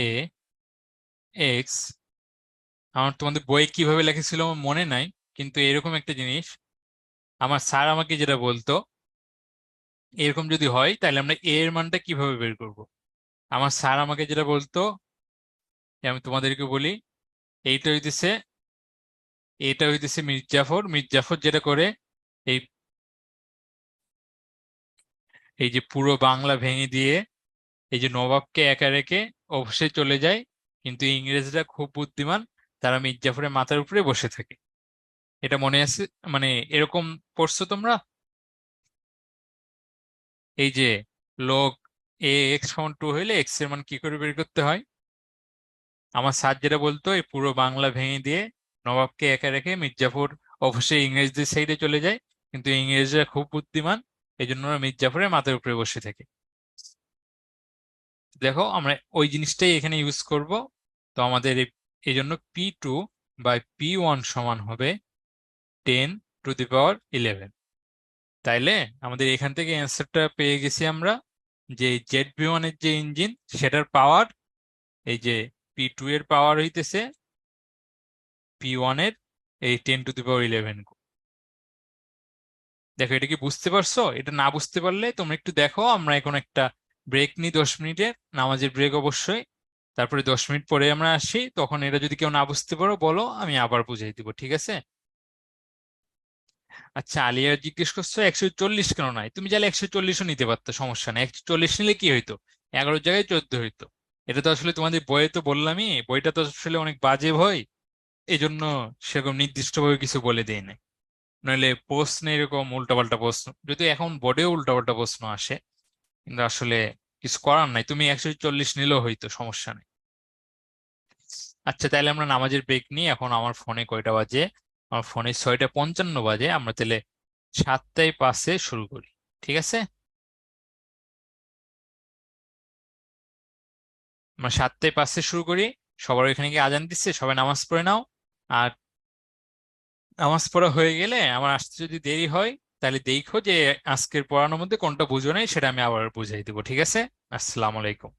এ এক্স, আমার তোমাদের বইয়ে কিভাবে লেখেছিল আমার মনে নাই, কিন্তু এরকম একটা জিনিস আমার স্যার আমাকে যেটা বলতো, এরকম যদি হয় তাহলে আমরা এ এর মানটা কিভাবে বের করব। আমার স্যার আমাকে যেটা বলতো, আমি তোমাদেরকে বলি, এইটা হইতেছে এটা হইতেছে মির্জাফর। মির্জাফর যেটা করে, এই এই যে পুরো বাংলা ভেঙে দিয়ে এই যে নবাবকে একা রেখে অবশ্যই চলে যায়, কিন্তু ইংরেজরা খুব বুদ্ধিমান, তারা মির্জাফরের মাথার উপরে বসে থাকে। এটা মনে আছে? মানে এরকম পড়ছো তোমরা? এই যে লগ এ এক্স সমান 2 হইলে এক্স এর মান কি করে বের করতে হয়, আমার স্যার যেটা বলতো, এই পুরো বাংলা ভেঙে দিয়ে নবাবকে একা রেখে মির্জাফর অবশ্যই ইংরেজদের সাইডে চলে যায়, কিন্তু ইংরেজরা খুব বুদ্ধিমান, এই জন্য ওরা মির্জাফরের মাথার উপরে বসে থাকে। দেখো, আমরা ওই জিনিসটাই এখানে ইউজ করব। তো আমাদের এই জন্য P2 বাই P1 সমান হবে 10 টু দি পাওয়ার 11। তাইলে আমাদের এখান থেকে অ্যান্সারটা পেয়ে গেছি আমরা, যে ZB1 এর যে ইঞ্জিন সেটার পাওয়ার, এই যে P2 এর পাওয়ার হইতেছে P1 এর এই 10⁻11 গুণ। দেখো এটা কি বুঝতে পারছো? এটা না বুঝতে পারলে তোমরা একটু দেখো, আমরা এখন একটা ব্রেক নিই 10 মিনিটের, নামাজের ব্রেক অবশ্যই। তারপরে 10 মিনিট পরে আমরা আসি, তখন এটা যদি কেউ না বুঝতে পারো বলো, আমি আবার বুঝিয়ে দিব, ঠিক আছে? আচ্ছা, আলিয়া জিজ্ঞেস করছো 140 কেন নাই, তুমি চাইলে 140ও নিতে পারতো, সমস্যা নেই। 140 নিলে কি হইতো, 11 জায়গায় 14 হইতো। এটা তো আসলে তোমাদের বইয়ে তো বললামই, বইটা তো আসলে অনেক বাজে বই, এই জন্য সেরকম নির্দিষ্টভাবে কিছু বলে দেয় নাই। নইলে প্রশ্নে এরকম উল্টাপাল্টা প্রশ্ন, যদি এখন বোর্ডেও উল্টাপাল্টা প্রশ্ন আসে, কিন্তু আসলে কিছু করার নাই, তুমি 140 নিলেও হইতো, সমস্যা নেই। আচ্ছা, তাহলে আমরা নামাজের ব্রেক নিই। এখন আমার ফোনে কয়টা বাজে? আমার ফোনে 6টা 55 বাজে। আমরা তাহলে 7টায় 5-এ শুরু করি, ঠিক আছে? আমরা 7টায় 5-এ শুরু করি। সবার ওইখানে গিয়ে আজান দিচ্ছে, সবাই নামাজ পড়ে নাও। আর নামাজ পড়া হয়ে গেলে আমার আসতে যদি দেরি হয়, তাহলে দেখো যে আজকের পড়ানোর মধ্যে কোনটা বুঝো নাই, সেটা আমি আবার বুঝাই দেবো, ঠিক আছে? আসসালামু আলাইকুম।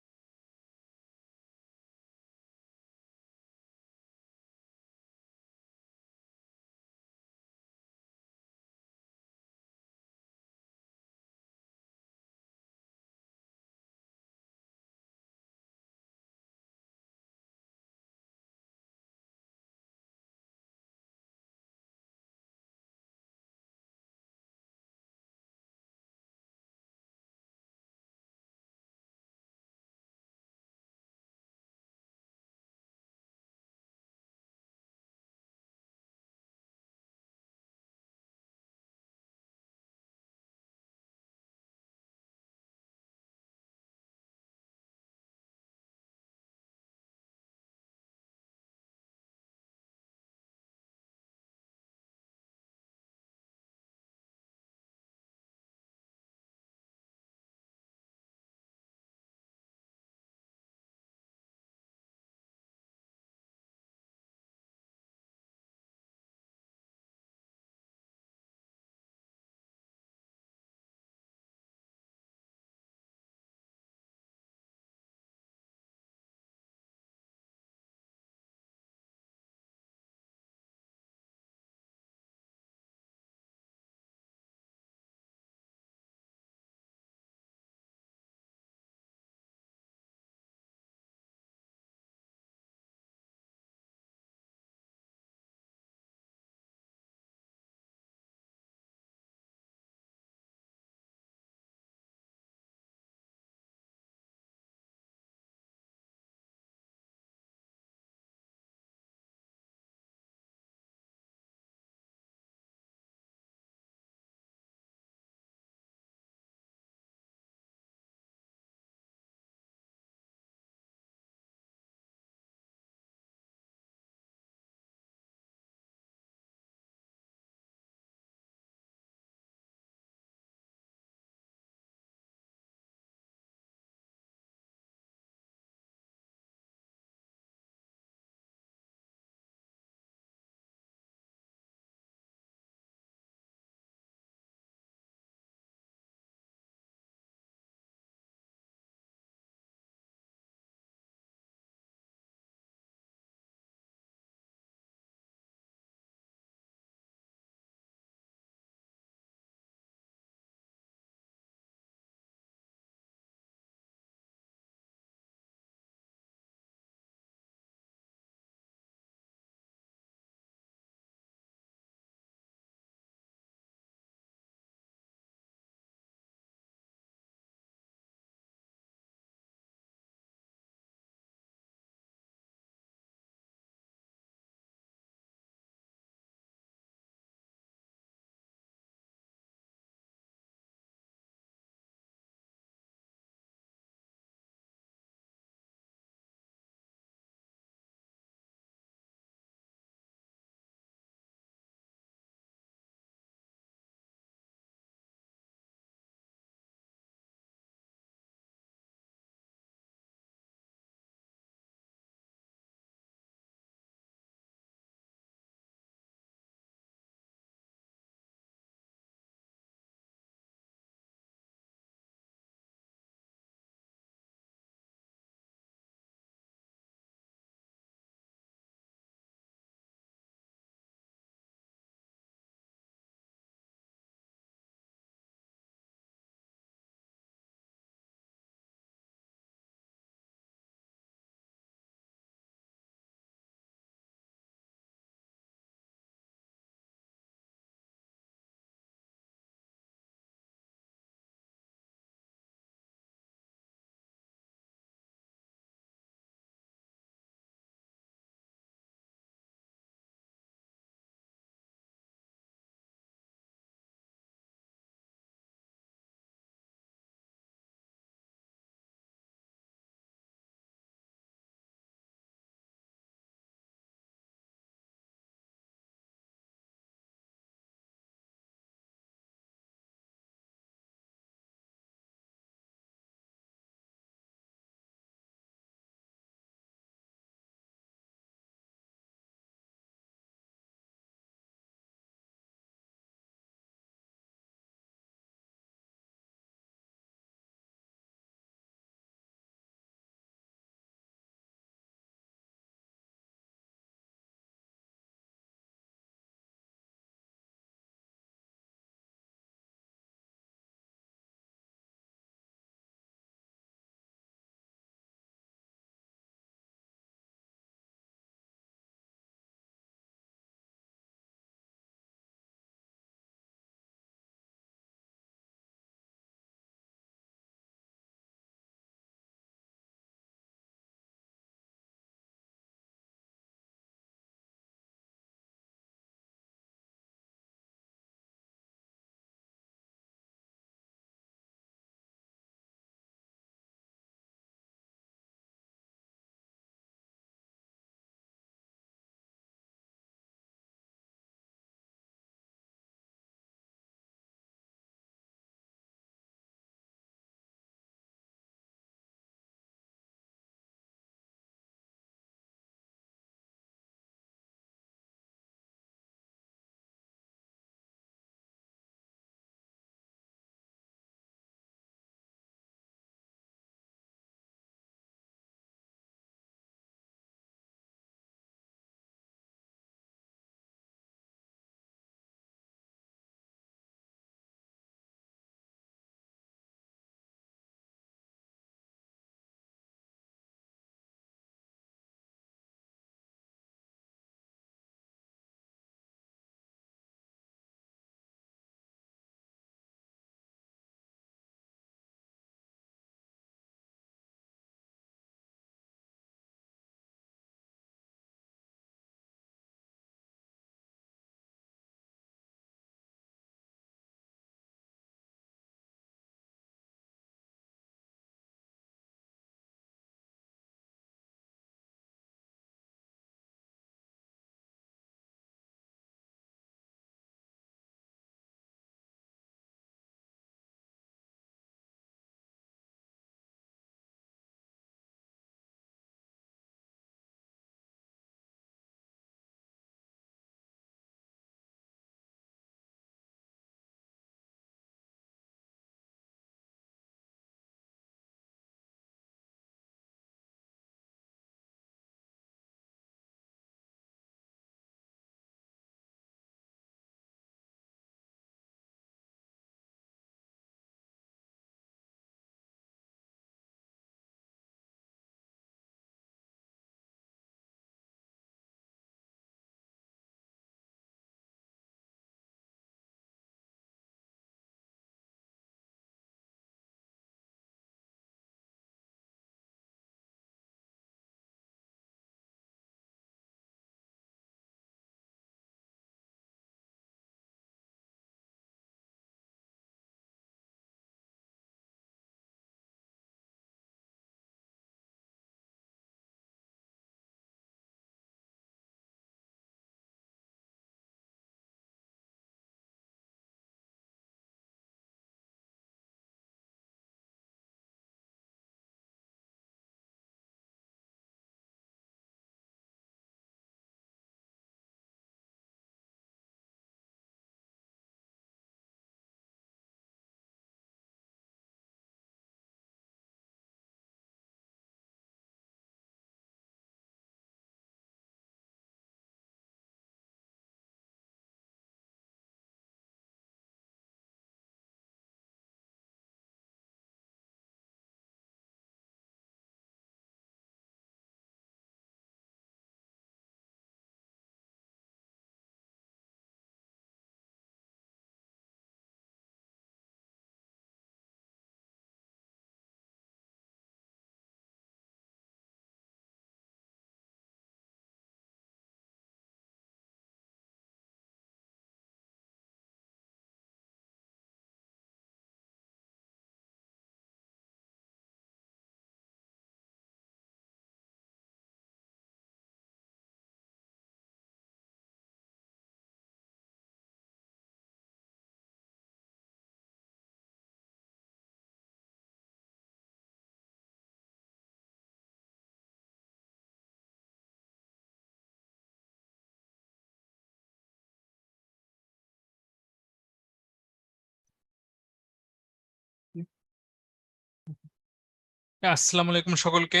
আসসালামু আলাইকুম সকলকে।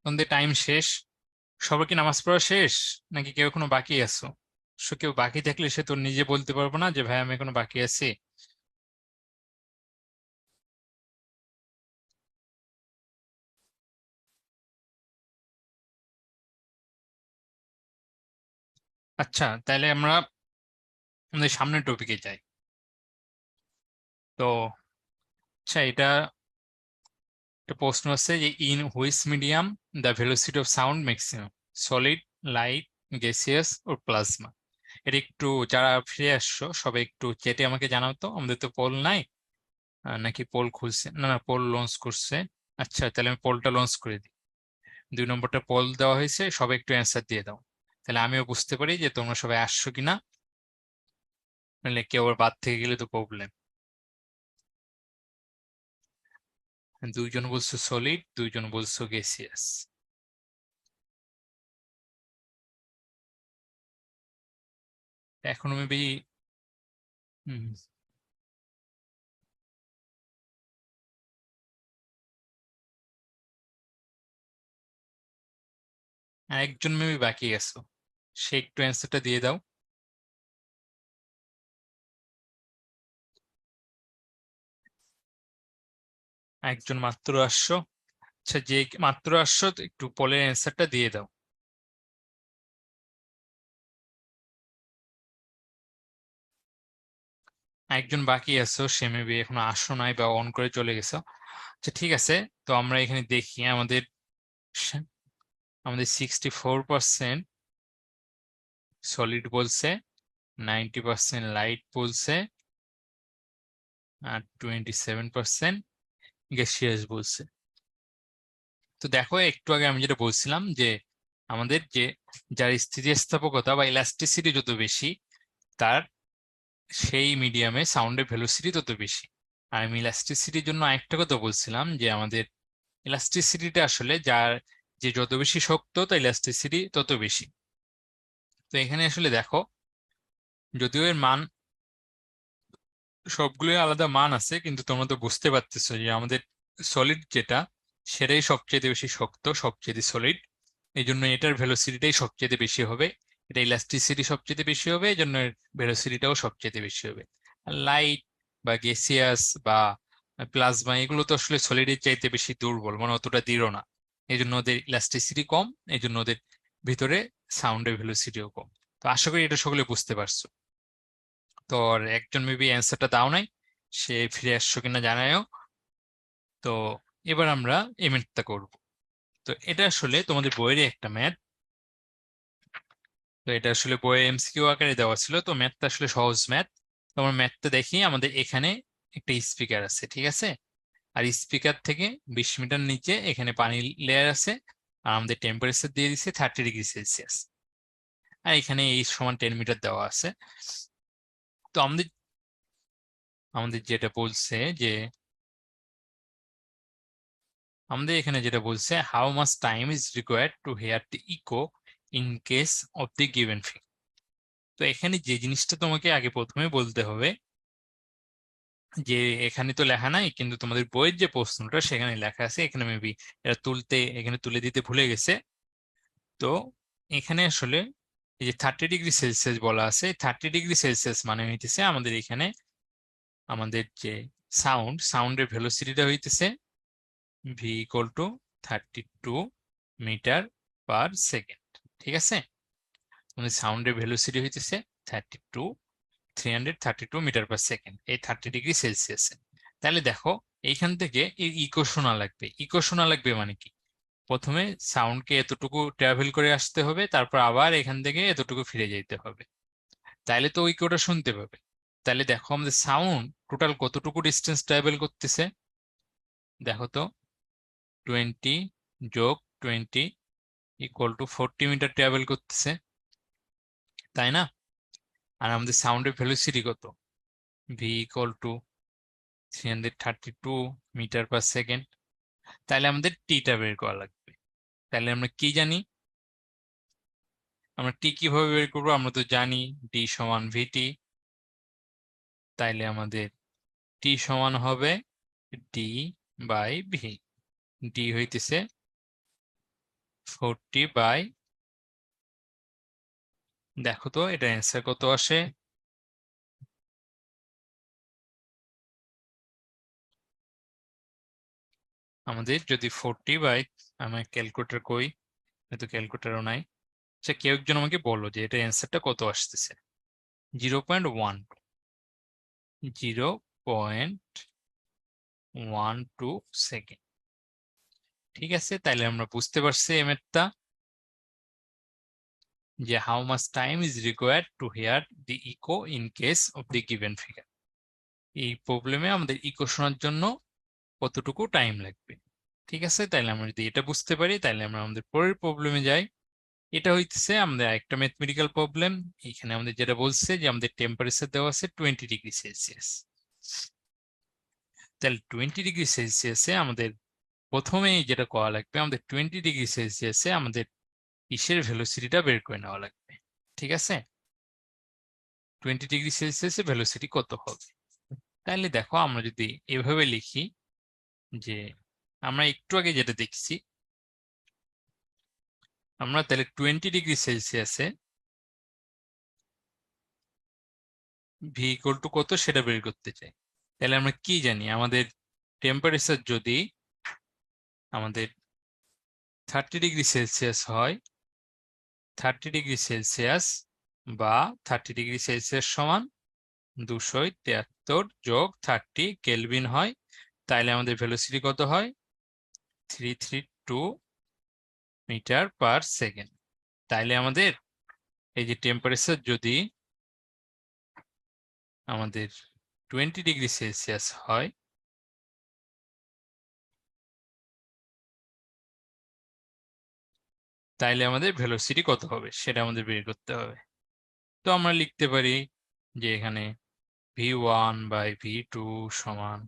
তোমাদের টাইম শেষ, সবার কি নামাজ পড়া শেষ নাকি কেউ এখনো বাকি আছো? কেউ বাকি থাকলে সে তো নিজে বলতে পারবো না যে ভাই আমি এখনো বাকি আছি। আচ্ছা, তাহলে আমরা আমাদের সামনের টপিকে যাই। তো আচ্ছা, এটা একটা প্রশ্ন আছে যে in which medium the velocity of sound maximum, solid, light, gaseous ও প্লাজমা। এটা একটু যারা ফিরে আসছো সবাই একটু চেটে আমাকে জানাও তো, আমাদের তো পোল নাই। নাকি পোল খুলছে? না না, পোল লঞ্চ করছে। আচ্ছা, তাহলে আমি পোলটা লঞ্চ করে দিই। 2 নম্বরটা পোল দেওয়া হয়েছে, সবাই একটু অ্যান্সার দিয়ে দাও, তাহলে আমিও বুঝতে পারি যে তোমরা সবাই আসছো কিনা। নাহলে কেউ আবার বাদ থেকে গেলে তো প্রবলেম। 2জন বলছো সলিড, 2জন বলছো গ্যাসিয়াস। এখনো মেবি একজন মেবি বাকি আছো, সে একটু অ্যান্সারটা দিয়ে দাও। একজন মাত্র আসছো। আচ্ছা, যে মাত্র আসছো তো একটু পোলের অ্যান্সারটা দিয়ে দাও। একজন বাকি আছো, সে মেবি এখনো আসো নাই বা অন করে চলে গেছো। আচ্ছা ঠিক আছে, তো আমরা এখানে দেখি আমাদের 64% সলিড বলছে, 90% লাইট বলছে, আর 27% গ্যাসিয়াস বলছে। তো দেখো, একটু আগে আমি যেটা বলছিলাম যে আমাদের যে যার স্থিতিস্থাপকতা বা ইলাস্টিসিটি যত বেশি, তার সেই মিডিয়ামে সাউন্ডের ভেলোসিটি তত বেশি। আর আমি ইলাস্টিসিটির জন্য আরেকটা কথা বলছিলাম যে আমাদের ইলাস্টিসিটিটা আসলে যার যে যত বেশি শক্ত, তা ইলাস্টিসিটি তত বেশি। তো এখানে আসলে দেখো, যদিও এর মান সবগুলোই আলাদা মান আছে, কিন্তু তোমরা তো বুঝতে পারতেছো যে আমাদের সলিড যেটা, সেটাই সবচেয়ে বেশি শক্ত, সবচেয়ে সলিড। এই জন্য এটার ভেলোসিটিটাই সবচেয়ে বেশি হবে। এটা ইলাস্টিসিটি সবচেয়ে বেশি হবে, এই জন্য এর ভেলোসিটিটাও সবচেয়ে বেশি হবে। আর লাইট বা গ্যাসিয়াস বা প্লাজমা এগুলো তো আসলে সলিডের চাইতে বেশি দুর্বল, মানে অতটা দৃঢ় না। এই জন্য ওদের ইলাস্টিসিটি কম, এই জন্য ওদের ভিতরে সাউন্ডের ভেলোসিটিও কম। তো আশা করি এটা সকলে বুঝতে পারছো। তো আর একজন মেবি অ্যান্সারটা দাও নাই, সে ফিরে আসছো কিনা জানায়ও। তো এবার আমরা এই ম্যাথটা করব। তো এটা আসলে তোমাদের বইয়েরই একটা ম্যাথ। তো এটা আসলে বইয়ে এমসিকিউ আকারে দেওয়া ছিল, তো ম্যাথটা আসলে সহজ ম্যাথ। তোমার ম্যাথটা দেখি, আমাদের এখানে একটা স্পিকার আছে, ঠিক আছে? আর স্পিকার থেকে 20 মিটার নিচে এখানে পানি লেয়ার আছে। আর আমাদের টেম্পারেচার দিয়ে দিচ্ছে 30°C। আর এখানে এই সমান 10 মিটার দেওয়া আছে। তো আমাদের আমাদের যেটা বলছে যে আমাদের এখানে যেটা বলছে, how much time is required to hear the echo in case of the given thing. তো এখানে যে জিনিসটা তোমাকে আগে প্রথমে বলতে হবে, যে এখানে তো লেখা নাই কিন্তু তোমাদের বইয়ের যে প্রশ্নটা সেখানে লেখা আছে, এখানে মেবি এটা এখানে তুলে দিতে ভুলে গেছে। তো এখানে আসলে এই যে 30°C বলা আছে, 30°C মানে হইতেছে আমাদের এখানে আমাদের যে সাউন্ডের ভেলোসিটিটা হইতেছে v=32 মিটার/সেকেন্ড। ঠিক আছে, আমাদের সাউন্ডের ভেলোসিটি হইতেছে 332 মিটার/সেকেন্ড, এই 30°C। তাহলে দেখো, এইখান থেকে এই ইকো শোনা লাগবে। ইকো শোনা লাগবে মানে কি, প্রথমে সাউন্ডকে এতটুকু ট্রাভেল করে আসতে হবে, তারপর আবার এখান থেকে এতটুকু ফিরে যেতে হবে, তাইলে তো ইকোটা শুনতে পাবে। তাহলে দেখো আমাদের সাউন্ড টোটাল কতটুকু ডিস্টেন্স ট্রাভেল করতেছে, দেখো তো, 20 + 20 = 40 মিটার ট্রাভেল করতেছে, তাই না? আর আমাদের সাউন্ডের ভেলোসিটি কত, v=332 মিটার/সেকেন্ড। তাহলে আমাদের টিটা বের করা লাগবে। তাহলে আমরা কি জানি, আমরা টি কিভাবে বের করবো, আমরা তো জানি D = VT। তাইলে আমাদের টি সমান হবে D বাই ভি, ডি হইতেছে 40 বাই, দেখো তো এটা অ্যান্সার কত আসে। আমাদের যদি 40 বাই, আমার ক্যালকুলেটর কই, হয়তো ক্যালকুলেটরও নাই। আচ্ছা, কেউ একজন আমাকে বলো যে এটা অ্যান্সারটা কত আসতেছে। 0.1, 0.12 সেকেন্ড। ঠিক আছে, তাইলে আমরা বুঝতে পারছি এই ম্যাথটা, যে how much time is required to hear the echo in case of the given figure. এই প্রবলেমে আমাদের ইকো শোনার জন্য কতটুকু টাইম লাগবে। ঠিক আছে, তাইলে আমরা যদি এটা বুঝতে পারি তাইলে আমরা আমাদের পরের প্রবলেমে যাই। এটা হইতেছে আমাদের একটা ম্যাথমেটিক্যাল প্রবলেম। এখানে আমাদের যেটা বলছে যে আমাদের টেম্পারেচার দেওয়া আছে 20°C। তাহলে 20°C আমাদের প্রথমেই যেটা করা লাগবে, আমাদের 20°C আমাদের ইসের ভেলোসিটিটা বের করে নেওয়া লাগবে। ঠিক আছে, 20°C ভেলোসিটি কত হবে। তাহলে দেখো, আমরা যদি এভাবে লিখি, যে আমরা একটু আগে যেটা দেখছি, আমরা তাহলে 20°C ভি ইকুয়াল টু কত সেটা বের করতে চাই। তাহলে আমরা কি জানি, আমাদের টেম্পারেচার যদি আমাদের 30°C হয়, 30°C বা 30°C সমান 273 যোগ 30 কেলভিন হয়, তাইলে আমাদের ভেলোসিটি কত হয়, 332 মিটার পার সেকেন্ড। তাইলে আমাদের এই যে টেম্পারেচার যদি আমাদের 20°C হয়, তাইলে আমাদের ভেলোসিটি কত হবে সেটা আমাদের বের করতে হবে। তো আমরা লিখতে পারি যে এখানে v1/v2 সমান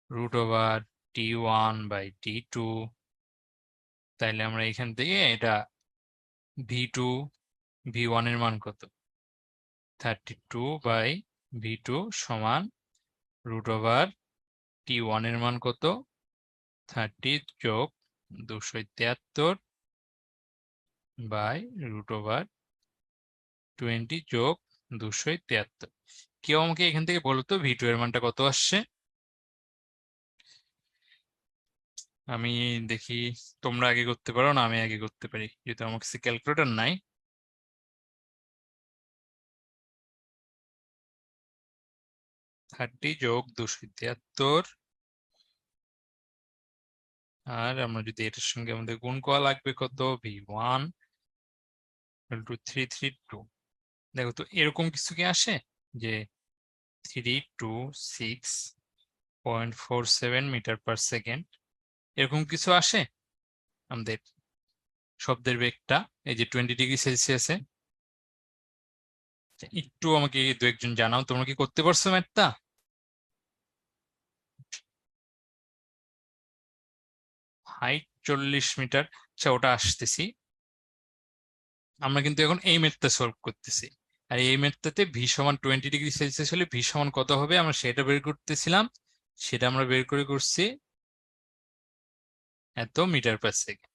√T1/T2। তাইলে আমরা এখান থেকে এটা v2, v1 এর মান কত, 32/v2 সমান √T1 এর মান কত, 30 যোগ 273 বাই √20 যোগ 273। কেউ আমাকে এখান থেকে বলো তো v2 এর মানটা কত আসছে। আমি দেখি, তোমরা আগে করতে পারো না আমি আগে করতে পারি, যেহেতু আমার কাছে ক্যালকুলেটর নাই। 30 যোগ 273, আর আমরা যদি এটার সঙ্গে আমাদের গুণ করা লাগবে কত, v1 = 332। দেখো তো এরকম কিছু কি আসে, যে 326.47 মিটার পার সেকেন্ড, এরকম কিছু আসে আমাদের শব্দের বেগটা এই যে 20°C। একটু আমাকে দু একজন জানাও, তোমরা কি করতে পারছো ম্যাথটা। হাইট 40 মিটার, আচ্ছা ওটা আসতেছি। আমরা কিন্তু এখন এই ম্যাথটা সলভ করতেছি, আর এই ম্যাথটাতে ভি সমান 20°C হলে ভি সমান কত হবে আমরা সেটা বের করতেছিলাম। সেটা আমরা বের করে করছি এত মিটার পার সেকেন্ড।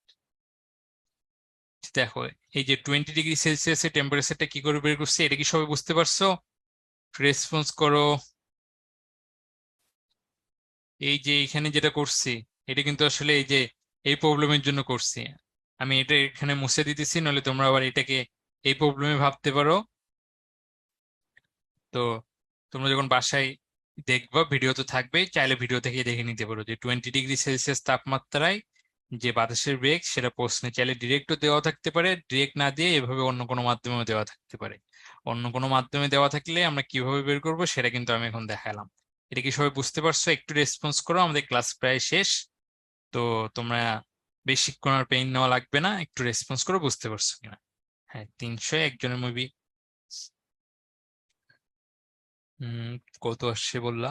দেখো, এই যে 20°C টেম্পারেচারটা কি করে বের করছি, এটা কি সবাই বুঝতে পারছো। রেসপন্স করো। এই যে এখানে যেটা করছি, এটা কিন্তু আসলে এই যে এই প্রবলেমের জন্য করছি। আমি এটা এখানে মুছে দিতেছি, নলে তোমরা আবার এটাকে এই প্রবলেমে ভাবতে পারো। তো তোমরা যখন বাসায় দেখবা, ভিডিও তো থাকবেই, চাইলে ভিডিও থেকে দেখে নিতে পারো যে 20°C তাপমাত্রায় যে বাতাসের বেগ সেটা প্রশ্নে চাইলে ডিরেক্টও দেওয়া থাকতে পারে, ডিরেক্ট না দিয়ে এভাবে অন্য কোনো মাধ্যমে দেওয়া থাকতে পারে। অন্য কোনো মাধ্যমে দেওয়া থাকলে আমরা কিভাবে বের করব সেটা কিন্তু আমি এখন দেখালাম। এটা কি সবাই বুঝতে পারছো, একটু রেসপন্স করো, আমাদের ক্লাস প্রায় শেষ। তো তোমরা বেশিক্ষণ আর পেইন নেওয়া লাগবে না, একটু রেসপন্স করো, বুঝতে পারছো কিনা। হ্যাঁ, 300 একজনের মুভি। কত আসছে বললা।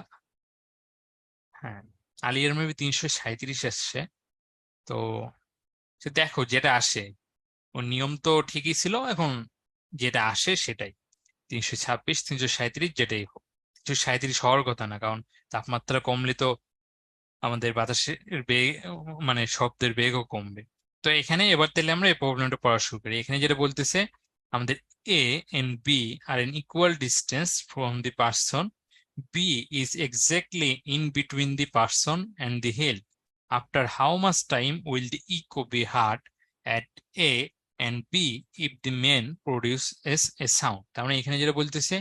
হ্যাঁ, আলিয়ার মেবি 337 আসছে। তো সে দেখো যেটা আসে, ও নিয়ম তো ঠিকই ছিল, এখন যেটা আসে সেটাই 326, 337 যেটাই হোক। 337 হওয়ার কথা না, কারণ তাপমাত্রা কমলে তো আমাদের বাতাসের বেগ মানে শব্দের বেগও কমবে। তো এখানে এবার তাহলে আমরা এই প্রবলেমটা পড়া শুরু করি। এখানে যেটা বলতেছে আমাদের A and B are in equal distance from the person, B is exactly in between the person and the hill, after how much time will the echo be heard at A and B if the man produces a sound. তার মানে এখানে যেটা বলতেছে,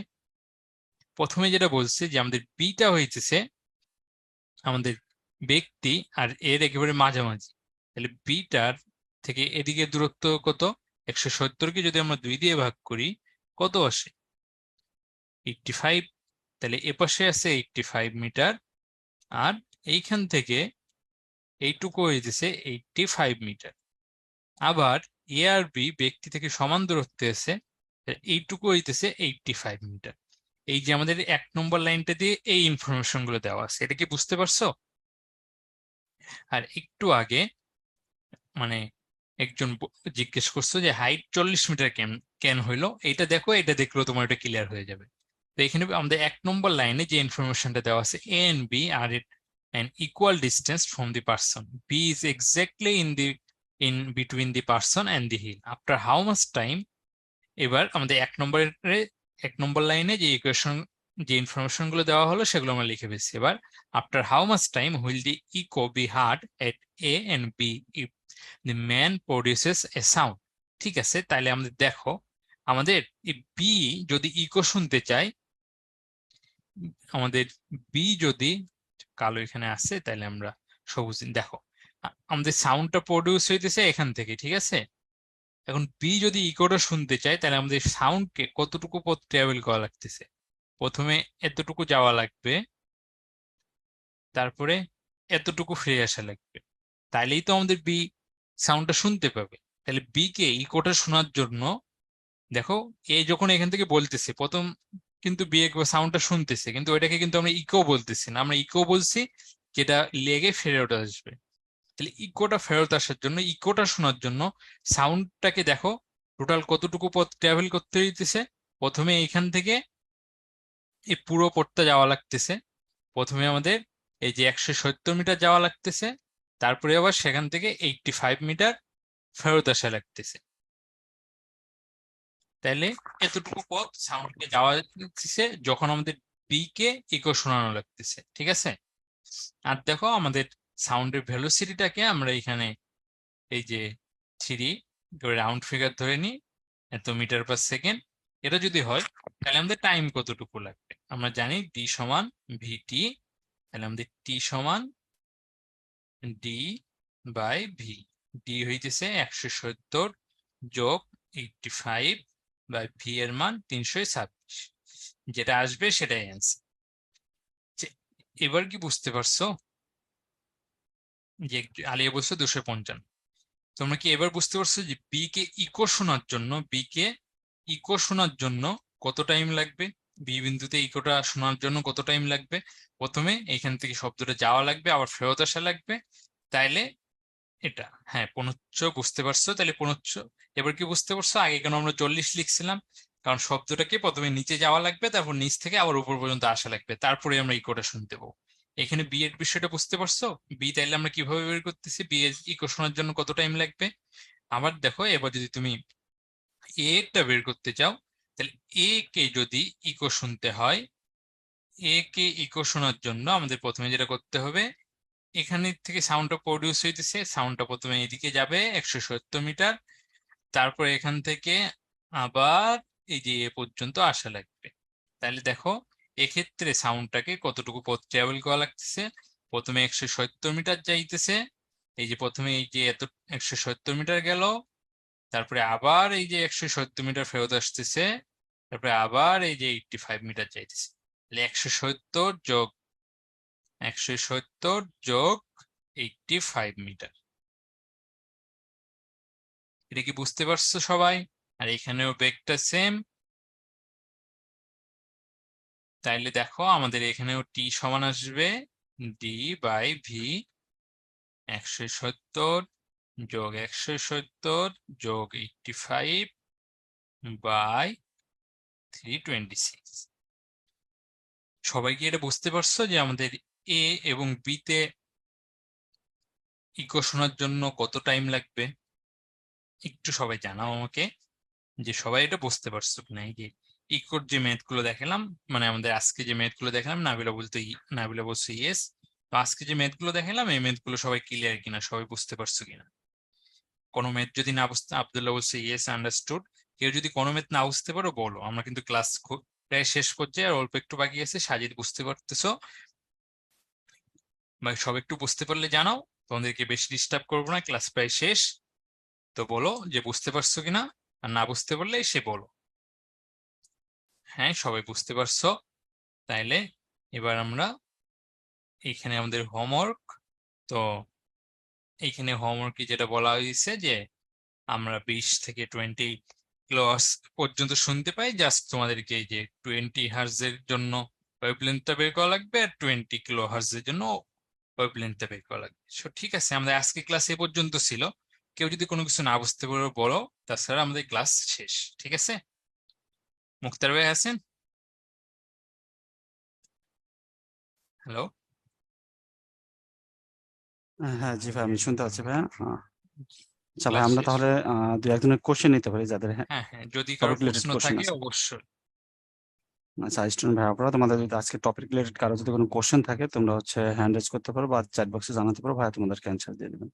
প্রথমে যেটা বলছে যে আমাদের বিটা হইতেছে আমাদের ব্যক্তি আর এর একেবারে মাঝামাঝি, তাহলে বিটার থেকে এদিকে দূরত্ব কত? 170কে যদি আমরা 2 দিয়ে ভাগ করি কত আসে? 85। তাহলে এ পাশে আছে 85 মিটার, আর এইখান থেকে এইটুকু হইতেছে 85 মিটার। আবার এ আর বি ব্যক্তি থেকে সমান দূরত্বে আছে, এইটুকু হইতেছে 85 মিটার। এই যে আমাদের 1 নম্বর লাইনটা দিয়ে এই ইনফরমেশন গুলো দেওয়া আছে, এটা কি বুঝতে পারছো? আর একটু আগে মানে একজন জিজ্ঞেস করছো যে হাইট 40 মিটার কেন কেন হইলো, এটা দেখো, এটা দেখলেও তোমার এটা ক্লিয়ার হয়ে যাবে। তো এখানে আমাদের 1 নম্বর লাইনে যে ইনফরমেশনটা দেওয়া আছে, A and B are at an equal distance from the person, b is exactly in between the person and the hill, after how much time। এবার আমাদের 1 নম্বর লাইনে যে ইকুয়েশন যে ইনফরমেশন গুলো দেওয়া হলো সেগুলো আমরা লিখে ফেলছি। এবার after how much time will the echo be heard at A and B if the man produces a sound. ঠিক আছে, তাহলে আমাদের দেখো আমাদের বি যদি ইকো শুনতে চাই, আমাদের বি যদি কালো এখানে আছে, তাহলে আমরা সবুজ দেখো আমাদের সাউন্ডটা প্রডিউস হইতেছে এখান থেকে, ঠিক আছে। এখন বি যদি ইকোটা শুনতে চাই, তাহলে আমাদের সাউন্ডকে কতটুকু পথ ট্রাভেল করা লাগতেছে? প্রথমে এতটুকু যাওয়া লাগবে, তারপরে এতটুকু ফিরে আসা লাগবে, তাইলেই তো আমাদের বি সাউন্ডটা শুনতে পাবে। তাহলে বি কে ইকোটা শোনার জন্য দেখো, এ যখন এখান থেকে বলতেছে প্রথম, কিন্তু বি সাউন্ডটা শুনতেছে, কিন্তু ওইটাকে কিন্তু আমরা ইকো বলতেছি না, আমরা ইকো বলছি যেটা লেগে ফেরত আসবে। তাহলে ইকোটা ফেরত আসার জন্য, ইকোটা শোনার জন্য সাউন্ডটাকে দেখো টোটাল কতটুকু পথ ট্রাভেল করতে হইতেছে। প্রথমে এইখান থেকে এই পুরো পথটা যাওয়া লাগতেছে, প্রথমে আমাদের এই যে 170 মিটার যাওয়া লাগতেছে, তারপরে আবার সেখান থেকে 85 মিটার ফেরত আসা লাগতেছে। তাহলে এতটুকু পথ সাউন্ডকে যাওয়া লাগতেছে যখন আমাদের বি কে ইকো শোনানো লাগতেছে, ঠিক আছে। আর দেখো আমাদের সাউন্ডের ভেলোসিটিটাকে আমরা এখানে এই যে 3 রাউন্ড ফিগার ধরে নিই, এত মিটার পার সেকেন্ড। এটা যদি হয় তাহলে আমাদের টাইম কতটুকু লাগবে? আমরা জানি ডি সমান ভিটি, তাহলে আমাদের টি সমান ডি বাই ভি। ডি হইতেছে 170 যোগ 85 বাই ভি এর মান 326, যেটা আসবে সেটাই অ্যান্সার। এবার কি বুঝতে পারছো যে আলিয়া বলছো 255? তোমরা কি এবার বুঝতে পারছো যে বি কে ইকো শোনার জন্য, বি কে ইকো শোনার জন্য কত টাইম লাগবে? বি বিন্দুতে ইকোটা শোনার জন্য কত টাইম লাগবে? প্রথমে এখান থেকে শব্দটা যাওয়া লাগবে, আবার ফেরত আসা লাগবে। তাইলে এটা, হ্যাঁ, 55 বুঝতে পারছো? তাহলে 55 এবার কি বুঝতে পারছো আগে কেন আমরা 40 লিখছিলাম? কারণ শব্দটাকে প্রথমে নিচে যাওয়া লাগবে, তারপর নিচ থেকে আবার উপর পর্যন্ত আসা লাগবে, তারপরে আমরা ইকোটা শুনতে পাবো। এখানে বি এর বিষয়টা বুঝতে পারছো? বি তাইলে আমরা কিভাবে বের করতেছি, বি এর ইকো শোনার জন্য কত টাইম লাগবে। আবার দেখো, এবার যদি তুমি এ টা বের করতে চাও, তাহলে এ কে যদি ইকো শুনতে হয়, এ কে ইকো শোনার জন্য আমাদের প্রথমে যেটা করতে হবে, এখানে থেকে সাউন্ডটা প্রডিউস হইতেছে, সাউন্ডটা প্রথমে এদিকে যাবে 170 মিটার, তারপর এখান থেকে আবার এই যে এ পর্যন্ত আসা লাগবে। তাহলে দেখো এক্ষেত্রে সাউন্ডটাকে কতটুকু পথ ট্রাভেল করা লাগতেছে। প্রথমে 170 মিটার যাইতেছে, এই যে প্রথমে এই যে এত 170 মিটার গেল, তারপরে আবার এই যে 170 মিটার ফেরত আসতেছে, তারপরে আবার এই যে 85 মিটার যাইতেছে। তাহলে 170 যোগ 170 যোগ 85 মিটার। এটা কি বুঝতে পারছো সবাই? আর এখানেও বেগটা সেম। তাইলে দেখো আমাদের এখানেও টি সমান আসবে ডি বাই ভি, 170 যোগ 170 যোগ 85 বাই 326। সবাই কি এটা বুঝতে পারছো যে আমাদের এ এবং বি তে ইকো শোনার জন্য কত টাইম লাগবে একটু সবাই জানাও আমাকে, যে সবাই এটা বুঝতে পারছো কিনা। এই যে ইকোর যে ম্যাথ গুলো দেখালাম, মানে আমাদের আজকে যে ম্যাথ গুলো দেখালাম, নাবিলা বলছে ইয়েস। তো আজকে যে ম্যাথ গুলো দেখালাম এই ম্যাথ গুলো সবাই ক্লিয়ার কিনা, সবাই বুঝতে পারছো কিনা। কোনো ম্যাথ যদি না বুঝতে, আব্দুল্লাহ বলছে ইয়েস আন্ডারস্টুড। কেউ যদি কোনো ম্যাথ না বুঝতে পারো বলো, আমরা কিন্তু ক্লাস প্রায় শেষ পর্যায়ে, আর অল্প একটু বাকি আছে। সাজিদ বুঝতে পারতেছো বা সব একটু বুঝতে পারলে জানাও, তোমাদেরকে বেশি ডিস্টার্ব করবো না, ক্লাস প্রায় শেষ। তো বলো যে বুঝতে পারছো কিনা, আর না বুঝতে পারলে সে বলো। হ্যাঁ, সবাই বুঝতে পারছো। তাইলে এবার আমরা এইখানে আমাদের হোমওয়ার্ক, তো এইখানে হোমওয়ার্কে যেটা বলা হয়েছে যে আমরা 20 থেকে 20 ক্লাস পর্যন্ত শুনতে পাই, জাস্ট তোমাদেরকে এই যে 20 হার্জ এর জন্য ওয়েভলেন্থটা বের করা লাগবে, আর 20 কিলো হার্জ এর জন্য ওয়েভলেন্থটা বের করা লাগবে। সো ঠিক আছে, আমাদের আজকে ক্লাস এ পর্যন্ত ছিল। কেউ যদি কোনো কিছু না বুঝতে পারো বলো, তাছাড়া আমাদের ক্লাস শেষ। ঠিক আছে, মুক্তার ভাই আছেন? হ্যালো। হ্যাঁ জি ভাই, আমি শুনতে পাচ্ছি ভাইয়া। আচ্ছা ভাই, ক্লাস আমরা শেষ। তাহলে দু একজনের কোশ্চেন নিতে পারি যাদের হ্যাঁ হ্যাঁ, যদি কারো টপিক রিলেটেড প্রশ্ন কোশ্চেন থাকে আছে। অবশ্যই। আচ্ছা স্টুডেন্ট ভাই, আপনারা তোমাদের যদি আজকে টপিক রিলেটেড কারো যদি কোনো কোশ্চেন থাকে, তোমরা হচ্ছে হ্যান্ড রেজ করতে পারো বা চ্যাট বক্সে জানাতে পারো, ভাই তোমাদেরকে অ্যান্সার দিয়ে দেবেন।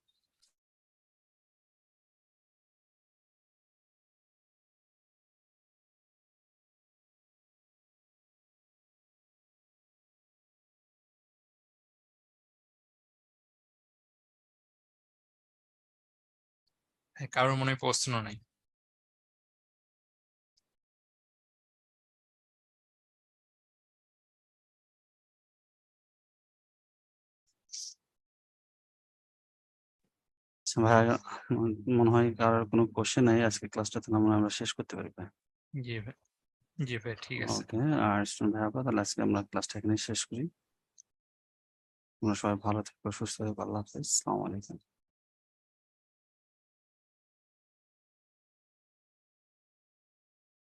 হ্যাঁ, কারোর মনে হয় প্রশ্ন নাই? আচ্ছা ভাই, মনে হয় কারোর কোনো কোশ্চেন নাই, আজকে ক্লাসটা তাহলে আমরা শেষ করতে পারি ভাই। জি ভাই, জি ভাই, ঠিক আছে। ওকে, আর স্টুডেন্ট ভাই আপনারা, তাহলে আজকে আমরা ক্লাসটা এখানে শেষ করি। তোমরা সবাই ভালো থেকো, সুস্থ থেকো, আল্লাহ হাফেজ, আসসালামু আলাইকুম।